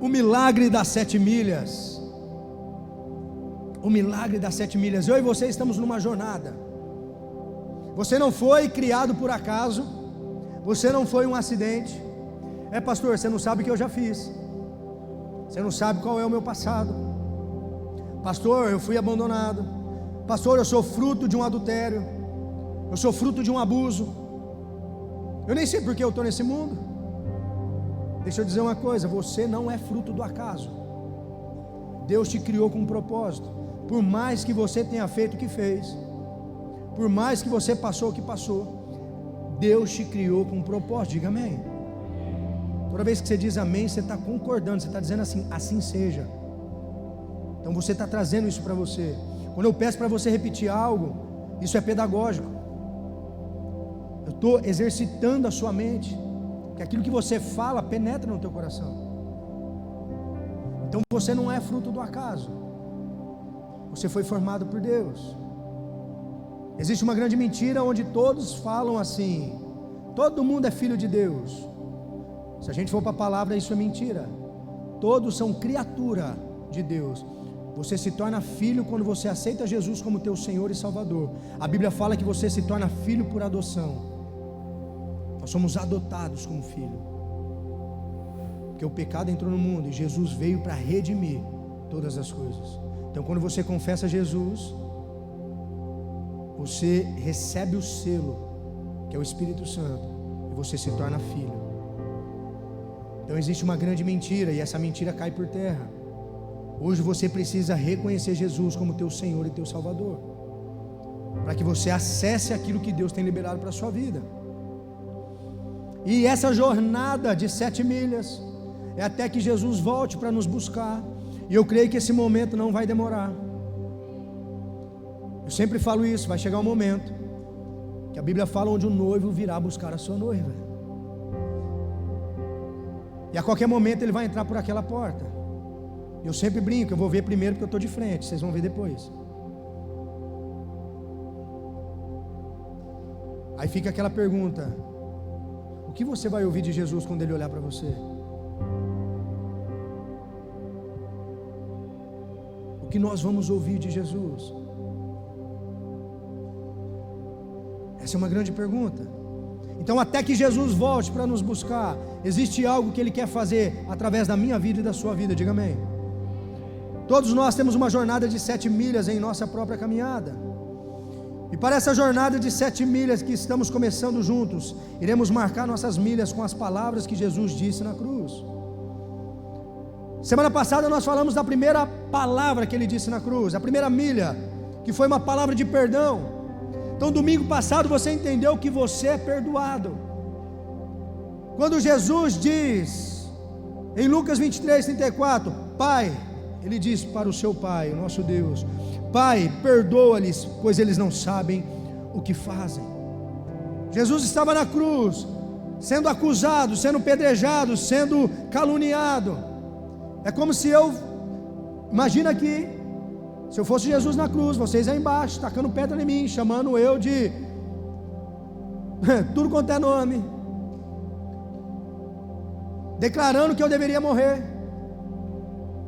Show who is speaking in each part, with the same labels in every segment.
Speaker 1: O milagre das 7 milhas. O milagre das 7 milhas. Eu e você estamos numa jornada. Você não foi criado por acaso. Você não foi um acidente. Pastor, você não sabe o que eu já fiz. Você não sabe qual é o meu passado. Pastor, eu fui abandonado. Pastor, eu sou fruto de um adultério. Eu sou fruto de um abuso. Eu nem sei porque eu estou nesse mundo. Deixa eu dizer uma coisa, você não é fruto do acaso. Deus te criou com um propósito. Por mais que você tenha feito o que fez, por mais que você passou o que passou, Deus te criou com um propósito. Diga amém. Toda vez que você diz amém, você está concordando, você está dizendo assim, assim seja. Então você está trazendo isso para você. Quando eu peço para você repetir algo, isso é pedagógico. Eu estou exercitando a sua mente, que aquilo que você fala penetra no teu coração. Então você não é fruto do acaso. Você foi formado por Deus. Existe uma grande mentira onde todos falam assim: todo mundo é filho de Deus. Se a gente for para a palavra, isso é mentira. Todos são criatura de Deus. Você se torna filho quando você aceita Jesus como teu Senhor e Salvador. A Bíblia fala que você se torna filho por adoção. Nós somos adotados como filho, porque o pecado entrou no mundo e Jesus veio para redimir todas as coisas. Então quando você confessa Jesus, você recebe o selo, que é o Espírito Santo, e você se torna filho. Então existe uma grande mentira, e essa mentira cai por terra. Hoje você precisa reconhecer Jesus como teu Senhor e teu Salvador, para que você acesse aquilo que Deus tem liberado para a sua vida. E essa jornada de 7 milhas é até que Jesus volte para nos buscar. E eu creio que esse momento não vai demorar. Eu sempre falo isso, vai chegar um momento que a Bíblia fala onde o noivo virá buscar a sua noiva. E a qualquer momento ele vai entrar por aquela porta. Eu sempre brinco, eu vou ver primeiro porque eu estou de frente, vocês vão ver depois. Aí fica aquela pergunta: o que você vai ouvir de Jesus quando Ele olhar para você? O que nós vamos ouvir de Jesus? Essa é uma grande pergunta. Então até que Jesus volte para nos buscar, existe algo que Ele quer fazer através da minha vida e da sua vida, diga amém. Todos nós temos uma jornada de 7 milhas em nossa própria caminhada. E para essa jornada de 7 milhas que estamos começando juntos, iremos marcar nossas milhas com as palavras que Jesus disse na cruz. Semana passada nós falamos da primeira palavra que Ele disse na cruz, a primeira milha, que foi uma palavra de perdão. Então domingo passado você entendeu que você é perdoado. Quando Jesus diz, em Lucas 23:34, Pai, Ele diz para o seu Pai, o nosso Deus: Pai, perdoa-lhes, pois eles não sabem o que fazem. Jesus estava na cruz, sendo acusado, sendo pedrejado, sendo caluniado. É como se imagina aqui, se eu fosse Jesus na cruz, vocês aí embaixo, tacando pedra em mim, chamando eu de tudo quanto é nome, declarando que eu deveria morrer.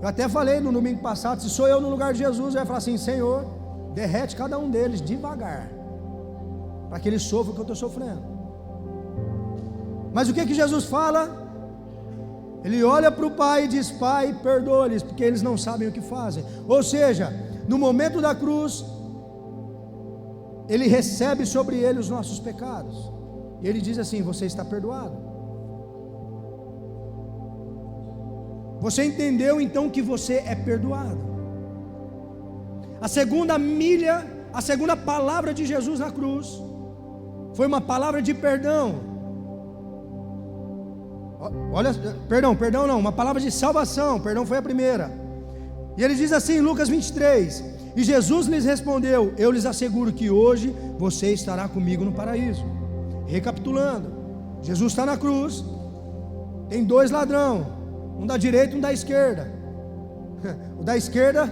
Speaker 1: Eu até falei no domingo passado, se sou eu no lugar de Jesus, eu ia falar assim: Senhor, derrete cada um deles devagar, para que eles sofram o que eu estou sofrendo. Mas o que Jesus fala? Ele olha para o Pai e diz: Pai, perdoa-lhes, porque eles não sabem o que fazem. Ou seja, no momento da cruz, Ele recebe sobre Ele os nossos pecados, e Ele diz assim: você está perdoado. Você entendeu então que você é perdoado. A segunda milha, a segunda palavra de Jesus na cruz, foi uma palavra de perdão. Olha, perdão não, uma palavra de salvação. Perdão foi a primeira. E Ele diz assim em Lucas 23: e Jesus lhes respondeu: eu lhes asseguro que hoje você estará comigo no paraíso. Recapitulando, Jesus está na cruz, tem 2 ladrões, um da direita e um da esquerda. O da esquerda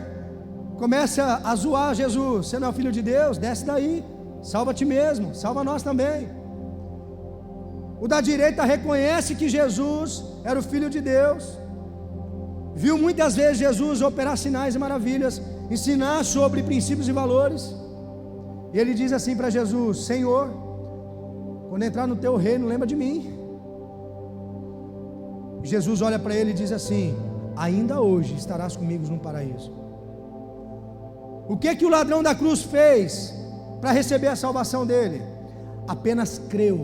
Speaker 1: começa a zoar Jesus: você não é o filho de Deus? Desce daí, salva a ti mesmo, salva nós também. O da direita reconhece que Jesus era o filho de Deus, viu muitas vezes Jesus operar sinais e maravilhas, ensinar sobre princípios e valores. E ele diz assim para Jesus: Senhor, quando entrar no teu reino, lembra de mim. Jesus olha para ele e diz assim: ainda hoje estarás comigo no paraíso. O que o ladrão da cruz fez para receber a salvação dele? Apenas creu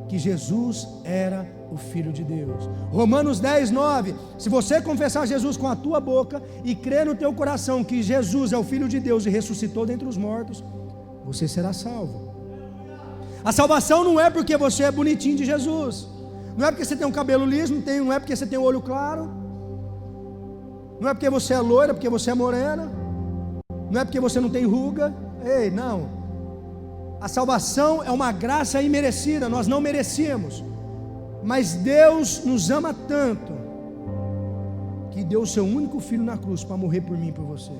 Speaker 1: que Jesus era o Filho de Deus. Romanos 10, 9: se você confessar Jesus com a tua boca e crer no teu coração que Jesus é o Filho de Deus e ressuscitou dentre os mortos, você será salvo. A salvação não é porque você é bonitinho de Jesus, não é porque você tem um cabelo liso, não é porque você tem um olho claro, não é porque você é loira, porque você é morena, não é porque você não tem ruga. Ei, não. A salvação é uma graça imerecida, nós não merecíamos, mas Deus nos ama tanto que deu o seu único filho na cruz para morrer por mim e por você.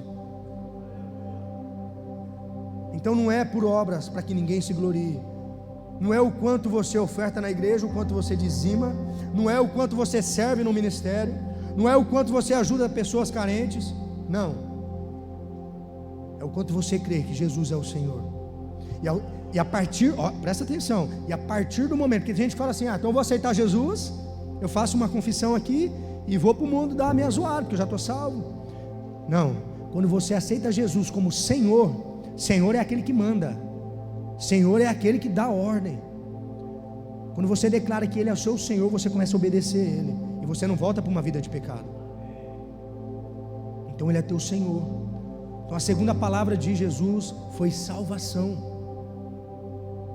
Speaker 1: Então não é por obras para que ninguém se glorie, não é o quanto você oferta na igreja, o quanto você dizima, não é o quanto você serve no ministério, não é o quanto você ajuda pessoas carentes, não, é o quanto você crê que Jesus é o Senhor. E a partir, presta atenção, e a partir do momento que a gente fala assim: então eu vou aceitar Jesus, eu faço uma confissão aqui e vou para o mundo dar a minha zoada, porque eu já estou salvo. Não, quando você aceita Jesus como Senhor, Senhor é aquele que manda, Senhor é aquele que dá ordem. Quando você declara que Ele é o seu Senhor, você começa a obedecer a Ele, e você não volta para uma vida de pecado. Então Ele é teu Senhor. Então a segunda palavra de Jesus foi salvação.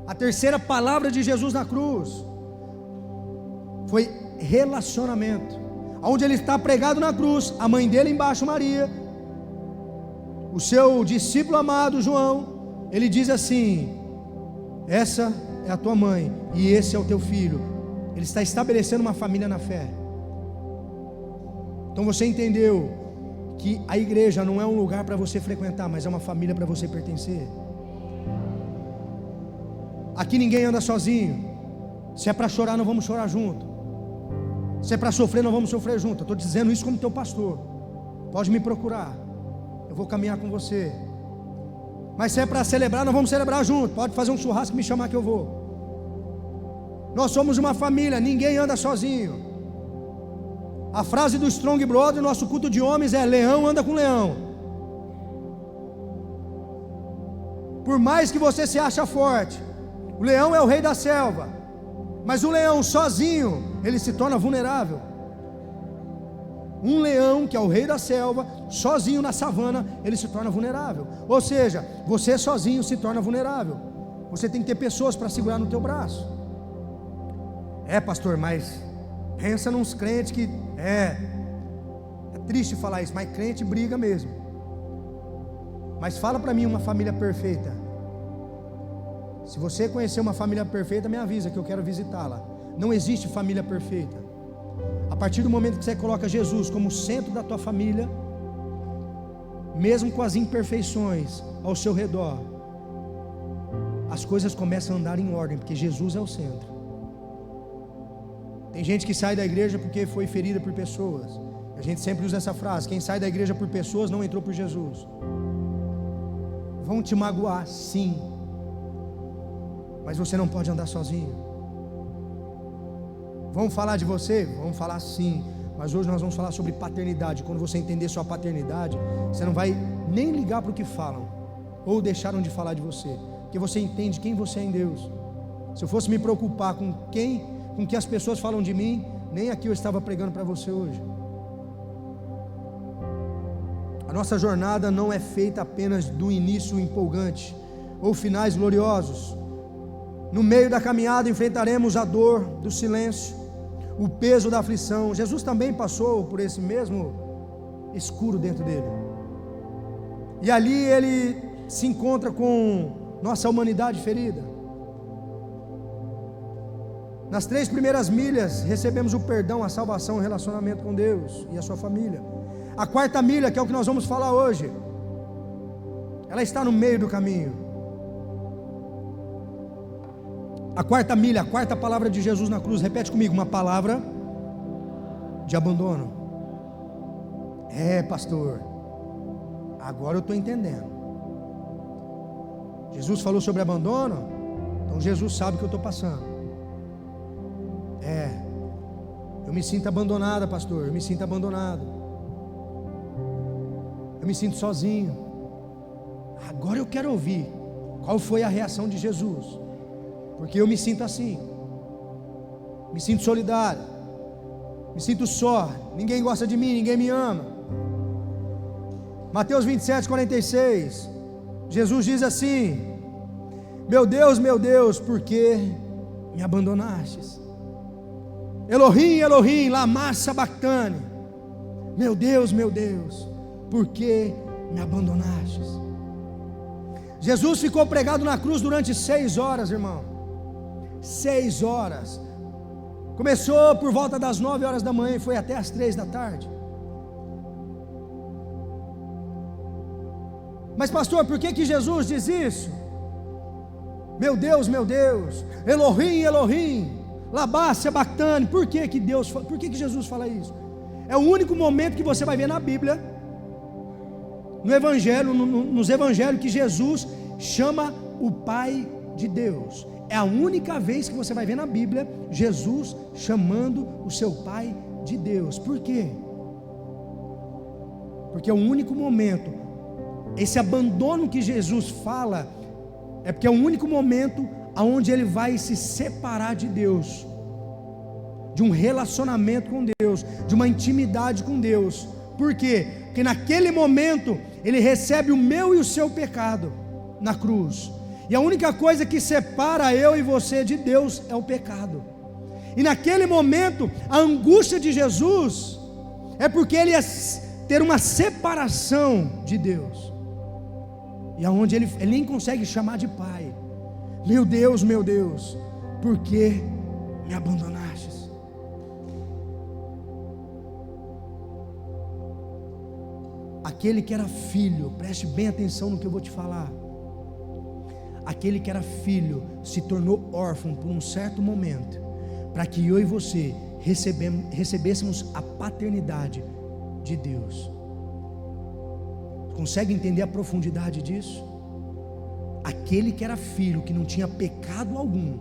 Speaker 1: A terceira palavra de Jesus na cruz foi relacionamento. Onde Ele está pregado na cruz, a mãe dele embaixo, Maria, o seu discípulo amado João, ele diz assim: essa é a tua mãe e esse é o teu filho. Ele está estabelecendo uma família na fé. Então você entendeu que a igreja não é um lugar para você frequentar, mas é uma família para você pertencer. Aqui ninguém anda sozinho. Se é para chorar, não vamos chorar junto. Se é para sofrer, não vamos sofrer junto. Eu estou dizendo isso como teu pastor. Pode me procurar, eu vou caminhar com você. Mas se é para celebrar, nós vamos celebrar junto. Pode fazer um churrasco e me chamar que eu vou. Nós somos uma família, ninguém anda sozinho. A frase do Strong Brother, nosso culto de homens, é: leão anda com leão. Por mais que você se acha forte, o leão é o rei da selva, mas o leão sozinho, ele se torna vulnerável. Um leão, que é o rei da selva, sozinho na savana, ele se torna vulnerável. Ou seja, você sozinho se torna vulnerável. Você tem que ter pessoas para segurar no teu braço. Pastor, mas pensa nos crentes que é triste falar isso, mas crente briga mesmo. Mas fala para mim uma família perfeita. Se você conhecer uma família perfeita, me avisa que eu quero visitá-la. Não existe família perfeita. A partir do momento que você coloca Jesus como centro da tua família, mesmo com as imperfeições ao seu redor, as coisas começam a andar em ordem, porque Jesus é o centro. Tem gente que sai da igreja porque foi ferida por pessoas. A gente sempre usa essa frase: quem sai da igreja por pessoas não entrou por Jesus. Vão te magoar, sim, mas você não pode andar sozinho. Vamos falar de você? Vamos falar sim, mas hoje nós vamos falar sobre paternidade. Quando você entender sua paternidade, você não vai nem ligar para o que falam ou deixaram de falar de você, porque você entende quem você é em Deus. Se eu fosse me preocupar com que as pessoas falam de mim, nem aqui eu estava pregando para você hoje. A nossa jornada não é feita apenas do início empolgante ou finais gloriosos. No meio da caminhada enfrentaremos a dor do silêncio, o peso da aflição. Jesus também passou por esse mesmo escuro dentro dele, e ali ele se encontra com nossa humanidade ferida. Nas 3 primeiras milhas recebemos o perdão, a salvação, o relacionamento com Deus e a sua família. A 4ª milha, que é o que nós vamos falar hoje, ela está no meio do caminho. A 4ª milha, a 4ª palavra de Jesus na cruz, repete comigo: uma palavra de abandono. É, pastor, agora eu estou entendendo. Jesus falou sobre abandono, então Jesus sabe o que eu estou passando. Eu me sinto abandonada, pastor, eu me sinto abandonado. Eu me sinto sozinho. Agora eu quero ouvir qual foi a reação de Jesus, porque eu me sinto assim, me sinto solidário, me sinto só, ninguém gosta de mim, ninguém me ama. Mateus 27:46, Jesus diz assim: meu Deus, por que me abandonastes? Elohim, Elohim, lama sabachthani. Meu Deus, por que me abandonastes? Jesus ficou pregado na cruz durante 6 horas, irmão. 6 horas. Começou por volta das 9 horas da manhã e foi até as 3 da tarde. Mas pastor, por que Jesus diz isso? Meu Deus, Elohim, Elohim, lama sabachthani. Por que Jesus fala isso? É o único momento que você vai ver na Bíblia, no Evangelho, nos Evangelhos, que Jesus chama o Pai de Deus. É a única vez que você vai ver na Bíblia Jesus chamando o seu Pai de Deus. Por quê? Porque é o único momento, esse abandono que Jesus fala, é porque é o único momento onde ele vai se separar de Deus, de um relacionamento com Deus, de uma intimidade com Deus. Por quê? Porque naquele momento ele recebe o meu e o seu pecado na cruz, e a única coisa que separa eu e você de Deus é o pecado. E naquele momento a angústia de Jesus é porque ele ia ter uma separação de Deus, e aonde ele nem consegue chamar de pai. Meu Deus, por que me abandonastes? Aquele que era filho, preste bem atenção no que eu vou te falar. Aquele que era filho se tornou órfão por um certo momento, para que eu e você recebêssemos a paternidade de Deus. Consegue entender a profundidade disso? Aquele que era filho, que não tinha pecado algum,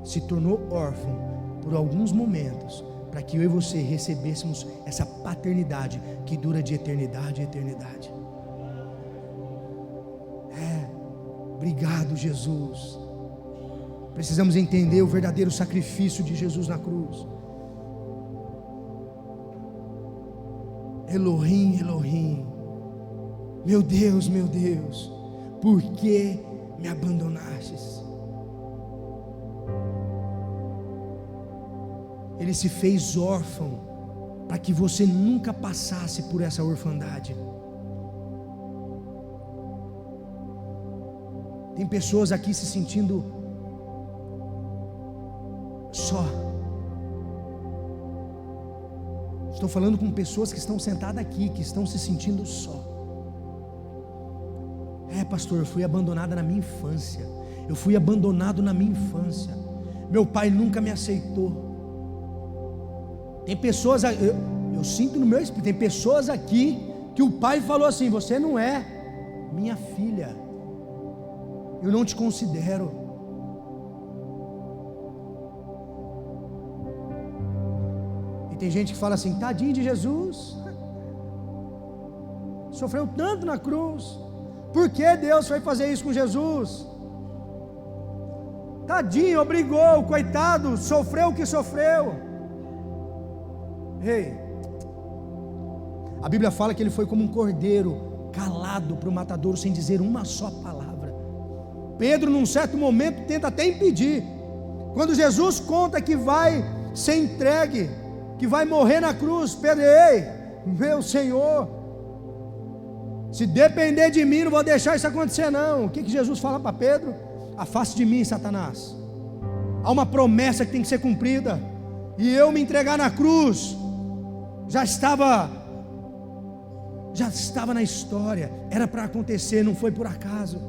Speaker 1: se tornou órfão por alguns momentos, para que eu e você recebêssemos essa paternidade que dura de eternidade a eternidade. Obrigado, Jesus. Precisamos entender o verdadeiro sacrifício de Jesus na cruz. Elohim, Elohim, meu Deus, por que me abandonastes? Ele se fez órfão para que você nunca passasse por essa orfandade. Tem pessoas aqui se sentindo só. Estou falando com pessoas que estão sentadas aqui, que estão se sentindo só. Pastor, eu fui abandonada na minha infância. Eu fui abandonado na minha infância. Meu pai nunca me aceitou. Tem pessoas, eu sinto no meu espírito, tem pessoas aqui que o pai falou assim: você não é minha filha, eu não te considero. E tem gente que fala assim: tadinho de Jesus, sofreu tanto na cruz, por que Deus foi fazer isso com Jesus? Tadinho, obrigou, coitado, sofreu o que sofreu. Ei, a Bíblia fala que ele foi como um cordeiro calado para o matadouro, sem dizer uma só palavra. Pedro, num certo momento, tenta até impedir. Quando Jesus conta que vai ser entregue, que vai morrer na cruz, Pedro: ei, meu Senhor, se depender de mim, não vou deixar isso acontecer não. O que Jesus fala para Pedro? Afaste de mim, Satanás. Há uma promessa que tem que ser cumprida, e eu me entregar na cruz já estava na história, era para acontecer, não foi por acaso.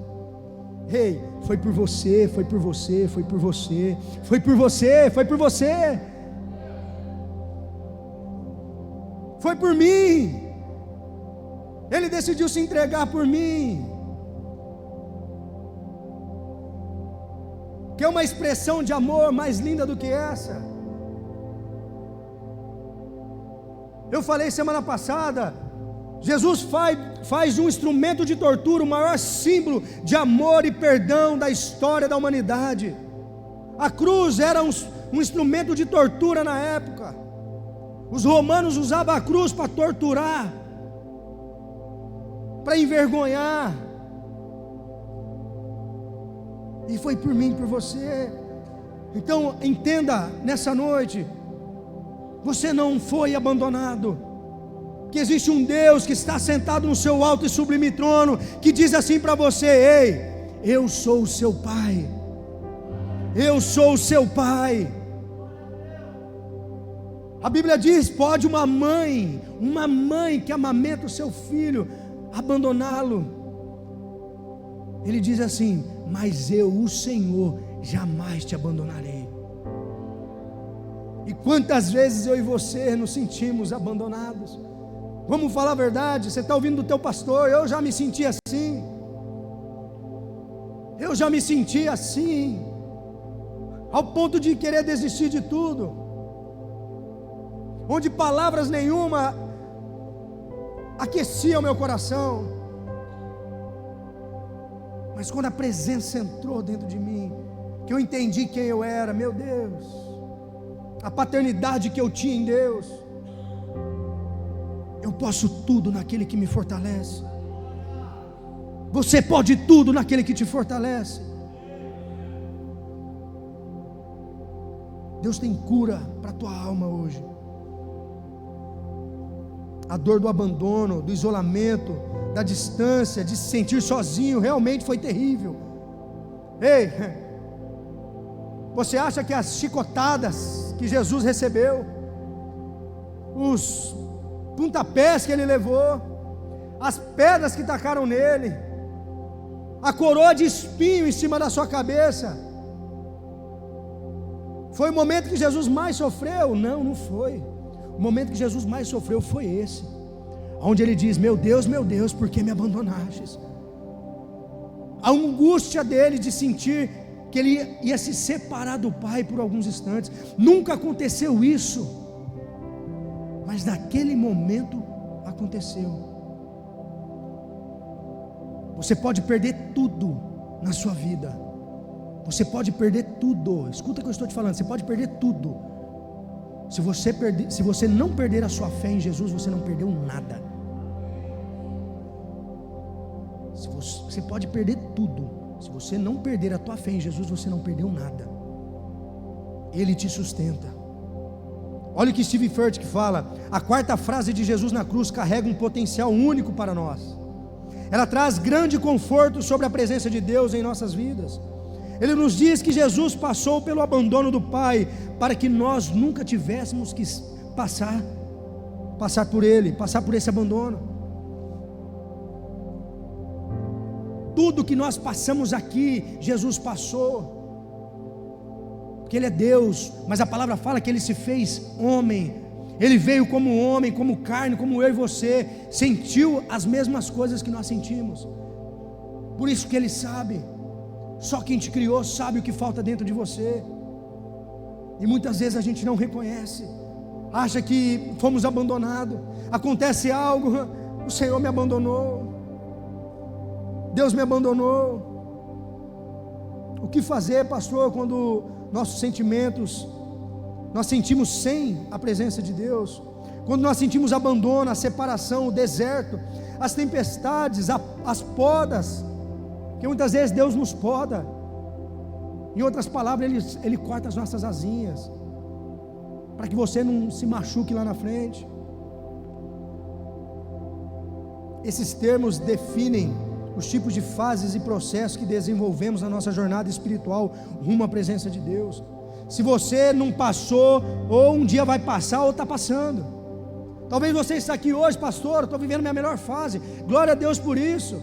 Speaker 1: Ei, foi por você, foi por você, foi por você, foi por você, foi por você. Foi por mim. Ele decidiu se entregar por mim. Que é uma expressão de amor mais linda do que essa? Eu falei semana passada, Jesus faz de um instrumento de tortura o maior símbolo de amor e perdão da história da humanidade. A cruz era um instrumento de tortura na época. Os romanos usavam a cruz para torturar, para envergonhar. E foi por mim, por você. Então entenda nessa noite, você não foi abandonado, que existe um Deus que está sentado no seu alto e sublime trono, que diz assim para você: ei, eu sou o seu pai, eu sou o seu pai. A Bíblia diz: pode uma mãe que amamenta o seu filho, abandoná-lo? Ele diz assim: mas eu, o Senhor, jamais te abandonarei. E quantas vezes eu e você nos sentimos abandonados? Vamos falar a verdade. Você está ouvindo do teu pastor? Eu já me senti assim. Eu já me senti assim, ao ponto de querer desistir de tudo, onde palavras nenhuma aqueciam meu coração. Mas quando a presença entrou dentro de mim, que eu entendi quem eu era, meu Deus, a paternidade que eu tinha em Deus, eu posso tudo naquele que me fortalece. Você pode tudo naquele que te fortalece. Deus tem cura para a tua alma hoje. A dor do abandono, do isolamento, da distância, de se sentir sozinho, realmente foi terrível. Ei, você acha que as chicotadas que Jesus recebeu, os pontapés que ele levou, as pedras que tacaram nele, a coroa de espinho em cima da sua cabeça, foi o momento que Jesus mais sofreu? Não, não foi. O momento que Jesus mais sofreu foi esse, onde ele diz: meu Deus, por que me abandonastes? A angústia dele de sentir que ele ia se separar do Pai por alguns instantes. Nunca aconteceu isso, mas naquele momento aconteceu. Você pode perder tudo na sua vida. Você pode perder tudo. Escuta o que eu estou te falando. Você pode perder tudo. Se você não perder a sua fé em Jesus, você não perdeu nada. Você pode perder tudo. Se você não perder a tua fé em Jesus, você não perdeu nada. Ele te sustenta. Olha o que Steve Furtick fala. A quarta frase de Jesus na cruz carrega um potencial único para nós. Ela traz grande conforto sobre a presença de Deus em nossas vidas. Ele nos diz que Jesus passou pelo abandono do Pai, para que nós nunca tivéssemos que passar por ele, passar por esse abandono. Tudo que nós passamos aqui, Jesus passou, porque ele é Deus, mas a palavra fala que ele se fez homem. Ele veio como homem, como carne, como eu e você, sentiu as mesmas coisas que nós sentimos. Por isso que ele sabe. Só quem te criou sabe o que falta dentro de você. E muitas vezes a gente não reconhece, acha que fomos abandonados. Acontece algo, o Senhor me abandonou, Deus me abandonou. O que fazer, pastor, quando nossos sentimentos, nós sentimos sem a presença de Deus? Quando nós sentimos abandono, a separação, o deserto, as tempestades, as podas, que muitas vezes Deus nos poda. Em outras palavras, Ele corta as nossas asinhas, para que você não se machuque lá na frente. Esses termos definem os tipos de fases e processos que desenvolvemos na nossa jornada espiritual rumo à presença de Deus. Se você não passou, ou um dia vai passar, ou está passando. Talvez você está aqui hoje: pastor, eu estou vivendo minha melhor fase, glória a Deus por isso.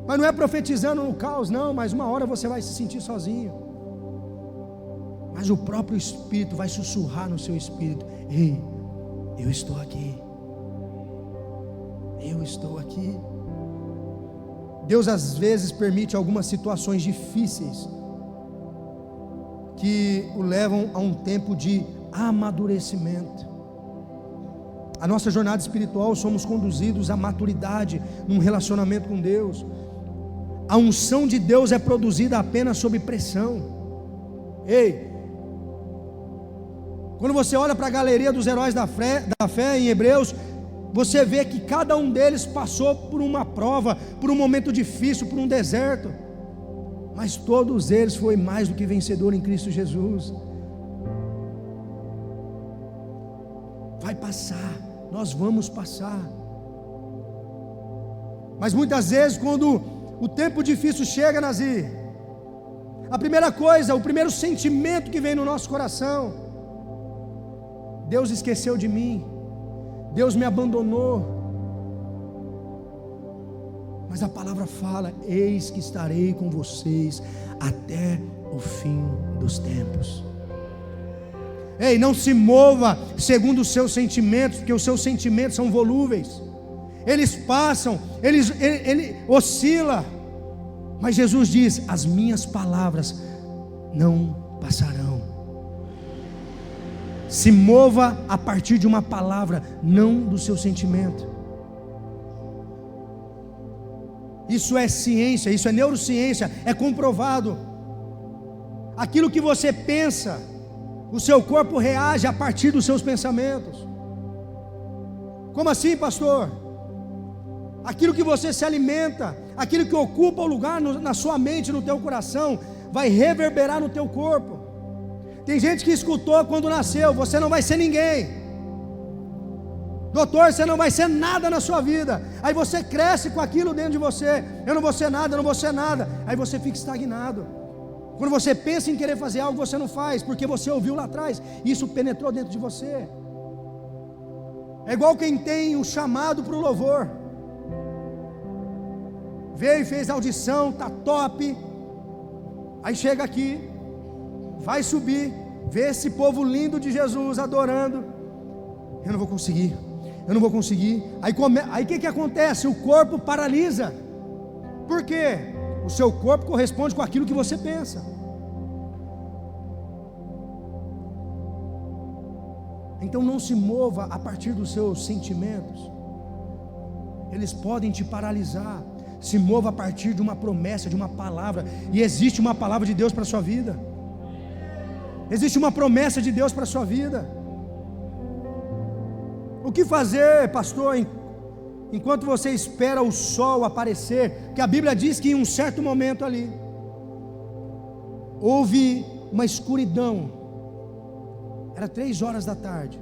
Speaker 1: Mas não é profetizando no caos, não. Mas uma hora você vai se sentir sozinho. Mas o próprio Espírito vai sussurrar no seu espírito: ei, eu estou aqui. eu estou aqui. Deus às vezes permite algumas situações difíceis que o levam a um tempo de amadurecimento. A nossa jornada espiritual, somos conduzidos à maturidade num relacionamento com Deus. A unção de Deus é produzida apenas sob pressão. Ei, quando você olha para a galeria dos heróis da fé em Hebreus, você vê que cada um deles passou por uma prova, por um momento difícil, por um deserto, mas todos eles foram mais do que vencedor em Cristo Jesus. Vai passar, nós vamos passar. Mas muitas vezes, quando o tempo difícil chega, Nazir, a primeira coisa, o primeiro sentimento que vem no nosso coração: Deus esqueceu de mim, Deus me abandonou. Mas a palavra fala: eis que estarei com vocês até o fim dos tempos. Ei, não se mova segundo os seus sentimentos, porque os seus sentimentos são volúveis, eles passam, ele oscila. Mas Jesus diz: as minhas palavras não passarão. Se mova a partir de uma palavra, não do seu sentimento. Isso é ciência, isso é neurociência, é comprovado. Aquilo que você pensa, o seu corpo reage a partir dos seus pensamentos. Como assim, pastor? Aquilo que você se alimenta, aquilo que ocupa o lugar na sua mente, no teu coração, vai reverberar no teu corpo. Tem gente que escutou quando nasceu: você não vai ser ninguém, doutor, você não vai ser nada na sua vida. Aí você cresce com aquilo dentro de você: eu não vou ser nada, eu não vou ser nada. Aí você fica estagnado. Quando você pensa em querer fazer algo, você não faz, porque você ouviu lá atrás, isso penetrou dentro de você. É igual quem tem um chamado para o louvor, veio e fez audição, tá top, aí chega aqui, vai subir, vê esse povo lindo de Jesus adorando: eu não vou conseguir, eu não vou conseguir. Aí o que acontece? O corpo paralisa. Por quê? O seu corpo corresponde com aquilo que você pensa. Então não se mova a partir dos seus sentimentos, eles podem te paralisar. Se mova a partir de uma promessa, de uma palavra. E existe uma palavra de Deus para a sua vida, existe uma promessa de Deus para a sua vida. O que fazer, pastor, enquanto você espera o sol aparecer? Porque a Bíblia diz que em um certo momento ali houve uma escuridão. Era 3 horas da tarde.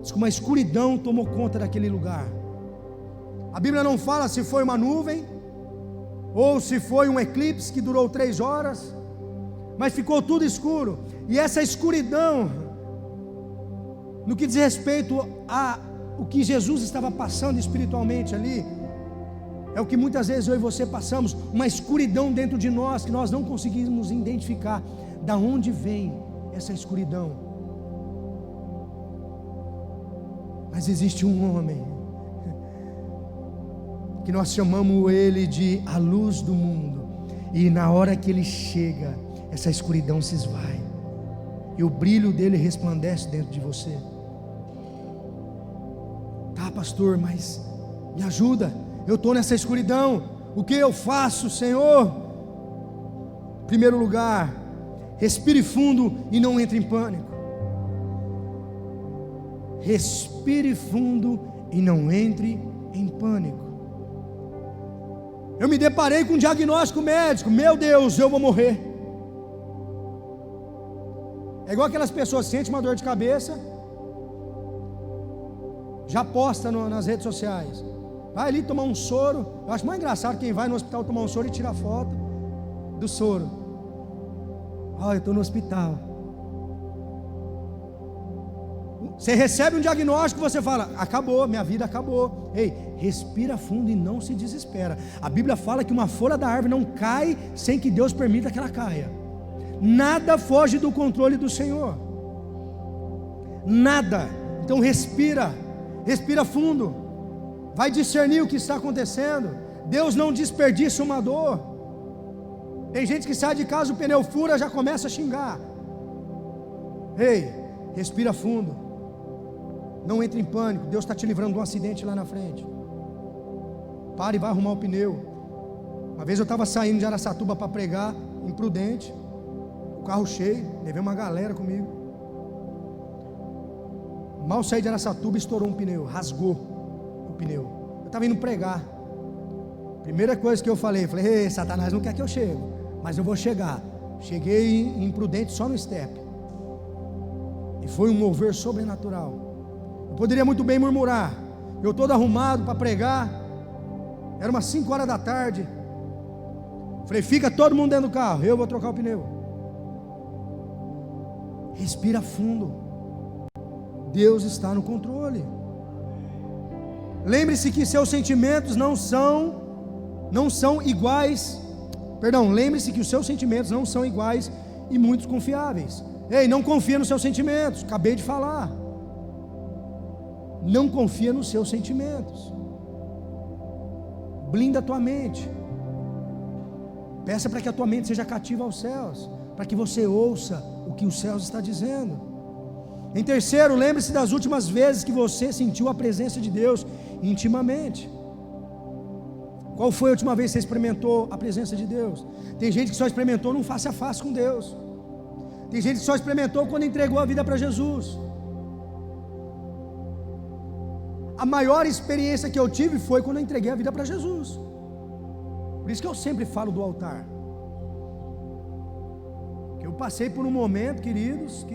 Speaker 1: Diz que uma escuridão tomou conta daquele lugar. A Bíblia não fala se foi uma nuvem ou se foi um eclipse que durou 3 horas, mas ficou tudo escuro. E essa escuridão, no que diz respeito a o que Jesus estava passando espiritualmente ali, é o que muitas vezes eu e você passamos, uma escuridão dentro de nós, que nós não conseguimos identificar da onde vem essa escuridão. Mas existe um homem que nós chamamos ele de a luz do mundo, e na hora que ele chega, essa escuridão se esvai, e o brilho dele resplandece dentro de você. Tá, pastor, mas me ajuda, eu estou nessa escuridão, o que eu faço, Senhor? Em primeiro lugar, respire fundo e não entre em pânico. Respire fundo e não entre em pânico. Eu me deparei com um diagnóstico médico: meu Deus, eu vou morrer. É igual aquelas pessoas que sentem uma dor de cabeça, já posta nas redes sociais, vai ali tomar um soro. Eu acho mais engraçado quem vai no hospital tomar um soro e tira foto do soro. Eu estou no hospital. Você recebe um diagnóstico, você fala: acabou, minha vida acabou. Ei, respira fundo e não se desespera. A Bíblia fala que uma folha da árvore não cai sem que Deus permita que ela caia. Nada foge do controle do Senhor, nada. Então respira fundo. vai discernir o que está acontecendo. Deus não desperdiça uma dor. Tem gente que sai de casa, o pneu fura, já começa a xingar. Ei, respira fundo, não entre em pânico. Deus está te livrando de um acidente lá na frente. Para e vai arrumar o pneu. Uma vez eu estava saindo de Araçatuba para pregar, imprudente, o carro cheio, levei uma galera comigo. Mal saí de Araçatuba, estourou um pneu, rasgou o pneu. Eu estava indo pregar. Primeira coisa que eu falei, ei, Satanás não quer que eu chegue, mas eu vou chegar. Cheguei imprudente só no step. E foi um mover sobrenatural. Eu poderia muito bem murmurar. Eu todo arrumado para pregar. Era umas 5 horas da tarde. Falei, fica todo mundo dentro do carro, eu vou trocar o pneu. Respira fundo. Deus está no controle. Lembre-se que seus sentimentos não são iguais. Lembre-se que os seus sentimentos não são iguais e muito confiáveis. Ei, não confia nos seus sentimentos. Acabei de falar. Não confia nos seus sentimentos. Blinda a tua mente. Peça para que a tua mente seja cativa aos céus, para que você ouça o que os céus está dizendo. Em terceiro, lembre-se das últimas vezes que você sentiu a presença de Deus intimamente. Qual foi a última vez que você experimentou a presença de Deus? Tem gente que só experimentou num face a face com Deus. Tem gente que só experimentou quando entregou a vida para Jesus. A maior experiência que eu tive foi quando eu entreguei a vida para Jesus. Por isso que eu sempre falo do altar. Que eu passei por um momento, queridos,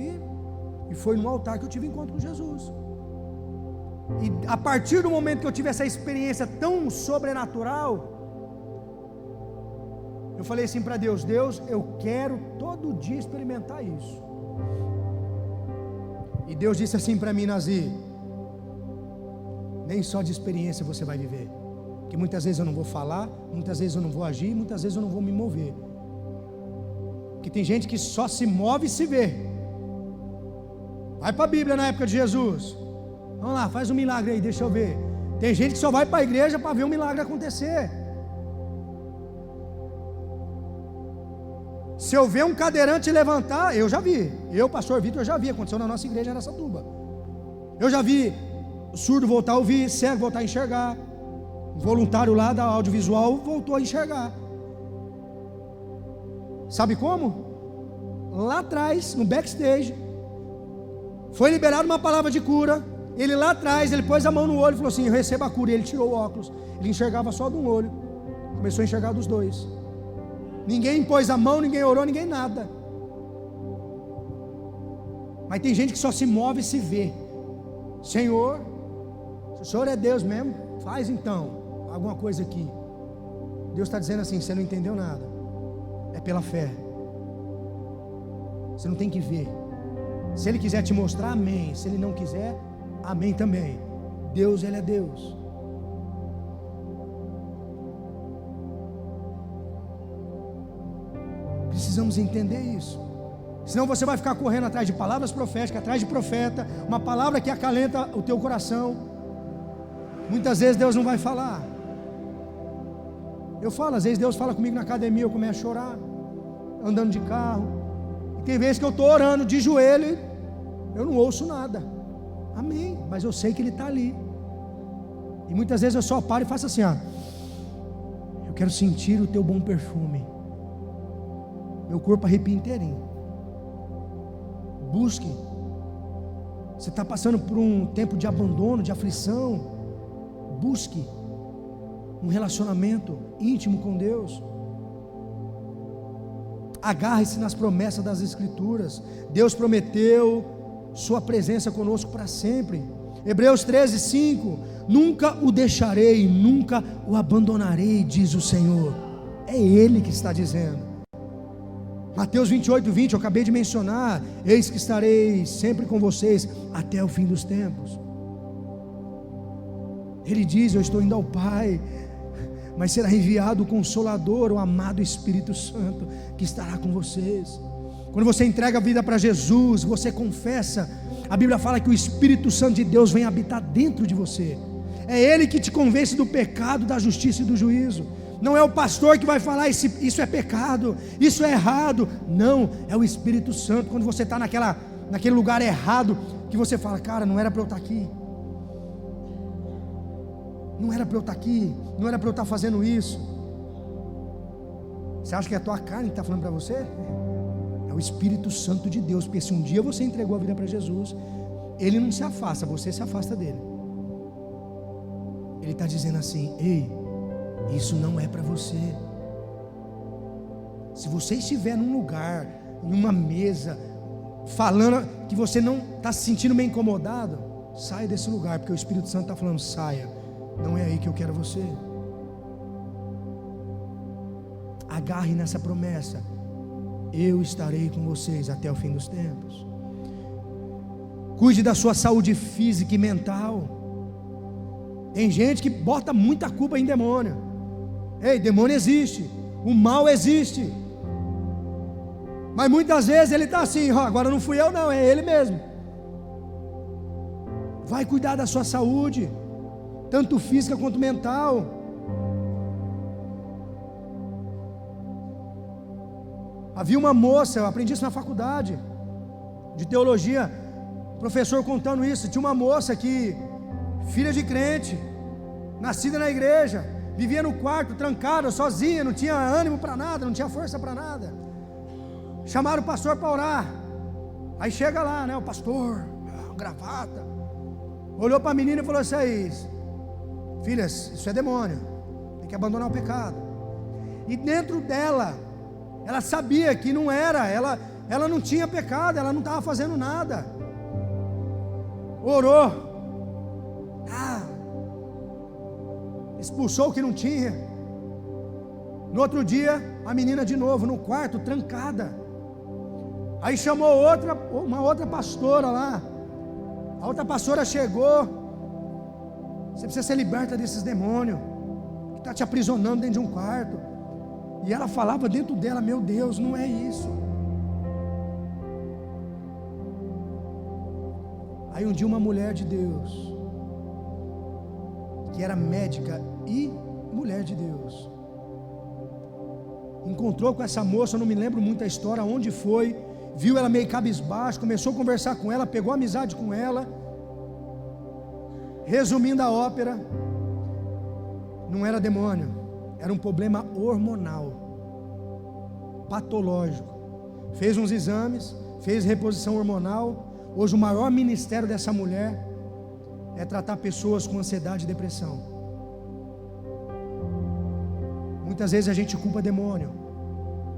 Speaker 1: e foi no altar que eu tive encontro com Jesus. E a partir do momento que eu tive essa experiência tão sobrenatural, eu falei assim para Deus: Deus, eu quero todo dia experimentar isso. E Deus disse assim para mim: Nazir, nem só de experiência você vai viver, que muitas vezes eu não vou falar, muitas vezes eu não vou agir, muitas vezes eu não vou me mover. Porque tem gente que só se move e se vê. Vai para a Bíblia na época de Jesus. Vamos lá, faz um milagre aí, deixa eu ver. Tem gente que só vai para a igreja para ver um milagre acontecer. Se eu ver um cadeirante levantar, eu já vi. Eu, pastor Vitor, já vi. Aconteceu na nossa igreja em Araçatuba. Eu já vi o surdo voltar a ouvir, cego voltar a enxergar. O voluntário lá da audiovisual voltou a enxergar. Sabe como? Lá atrás, no backstage, foi liberada uma palavra de cura. Ele lá atrás, ele pôs a mão no olho e falou assim: eu recebo a cura. E ele tirou o óculos. Ele enxergava só de um olho. Começou a enxergar dos dois. Ninguém pôs a mão, ninguém orou, ninguém nada. Mas tem gente que só se move e se vê. Senhor, se o Senhor é Deus mesmo, faz então alguma coisa aqui. Deus está dizendo assim: você não entendeu nada. É pela fé. Você não tem que ver. Se Ele quiser te mostrar, amém. Se Ele não quiser, amém também. Deus, Ele é Deus. Precisamos entender isso. Senão você vai ficar correndo atrás de palavras proféticas, atrás de profeta, uma palavra que acalenta o teu coração. Muitas vezes Deus não vai falar. Eu falo, às vezes Deus fala comigo na academia, eu começo a chorar, andando de carro. E tem vezes que eu estou orando de joelho, eu não ouço nada. Amém, mas eu sei que Ele está ali. E muitas vezes eu só paro e faço assim, ó. Eu quero sentir o teu bom perfume. Meu corpo arrepia inteirinho. Busque. Você está passando por um tempo de abandono, de aflição. Busque um relacionamento íntimo com Deus. Agarre-se nas promessas das Escrituras. Deus prometeu sua presença conosco para sempre. Hebreus 13:5. Nunca o deixarei, nunca o abandonarei, diz o Senhor. É Ele que está dizendo. Mateus 28:20, eu acabei de mencionar: eis que estarei sempre com vocês até o fim dos tempos. Ele diz: eu estou indo ao Pai, mas será enviado o Consolador, o amado Espírito Santo, que estará com vocês. Quando você entrega a vida para Jesus, você confessa, a Bíblia fala que o Espírito Santo de Deus vem habitar dentro de você. É Ele que te convence do pecado, da justiça e do juízo. Não é o pastor que vai falar isso é pecado, isso é errado. Não, é o Espírito Santo. Quando você está naquele lugar errado, que você fala, cara, não era para eu estar aqui. Não era para eu estar aqui, não era para eu estar fazendo isso. Você acha que é a tua carne que está falando para você? É o Espírito Santo de Deus. Porque se um dia você entregou a vida para Jesus, Ele não se afasta, você se afasta dele. Ele está dizendo assim, ei, isso não é para você. Se você estiver num lugar, em uma mesa, falando que você não está se sentindo meio incomodado, saia desse lugar, porque o Espírito Santo está falando, saia, não é aí que eu quero você. Agarre nessa promessa, eu estarei com vocês até o fim dos tempos. Cuide da sua saúde física e mental. Tem gente que bota muita culpa em demônio. Ei, demônio existe, o mal existe, mas muitas vezes ele está assim, agora não fui eu não, é ele mesmo. Vai cuidar da sua saúde, tanto física quanto mental. Havia uma moça, eu aprendi isso na faculdade de teologia, professor contando isso. Tinha uma moça que, filha de crente, nascida na igreja, vivia no quarto, trancada, sozinha, não tinha ânimo para nada, não tinha força para nada. Chamaram o pastor para orar. Aí chega lá, né, o pastor, gravata, olhou para a menina e falou assim, filhas, isso é demônio, tem que abandonar o pecado. E dentro dela, ela sabia que não era, ela não tinha pecado, ela não estava fazendo nada. Orou, expulsou o que não tinha. No outro dia, a menina de novo no quarto, trancada. Aí chamou uma outra pastora lá. A outra pastora chegou. Você precisa ser liberta desses demônios que está te aprisionando dentro de um quarto. E ela falava dentro dela, meu Deus, não é isso. Aí um dia uma mulher de Deus, que era médica e mulher de Deus, encontrou com essa moça, eu não me lembro muito a história, onde foi, viu ela meio cabisbaixo, começou a conversar com ela, pegou amizade com ela. Resumindo a ópera, não era demônio, era um problema hormonal, patológico. Fez uns exames, fez reposição hormonal. Hoje o maior ministério dessa mulher é tratar pessoas com ansiedade e depressão. Muitas vezes a gente culpa demônio.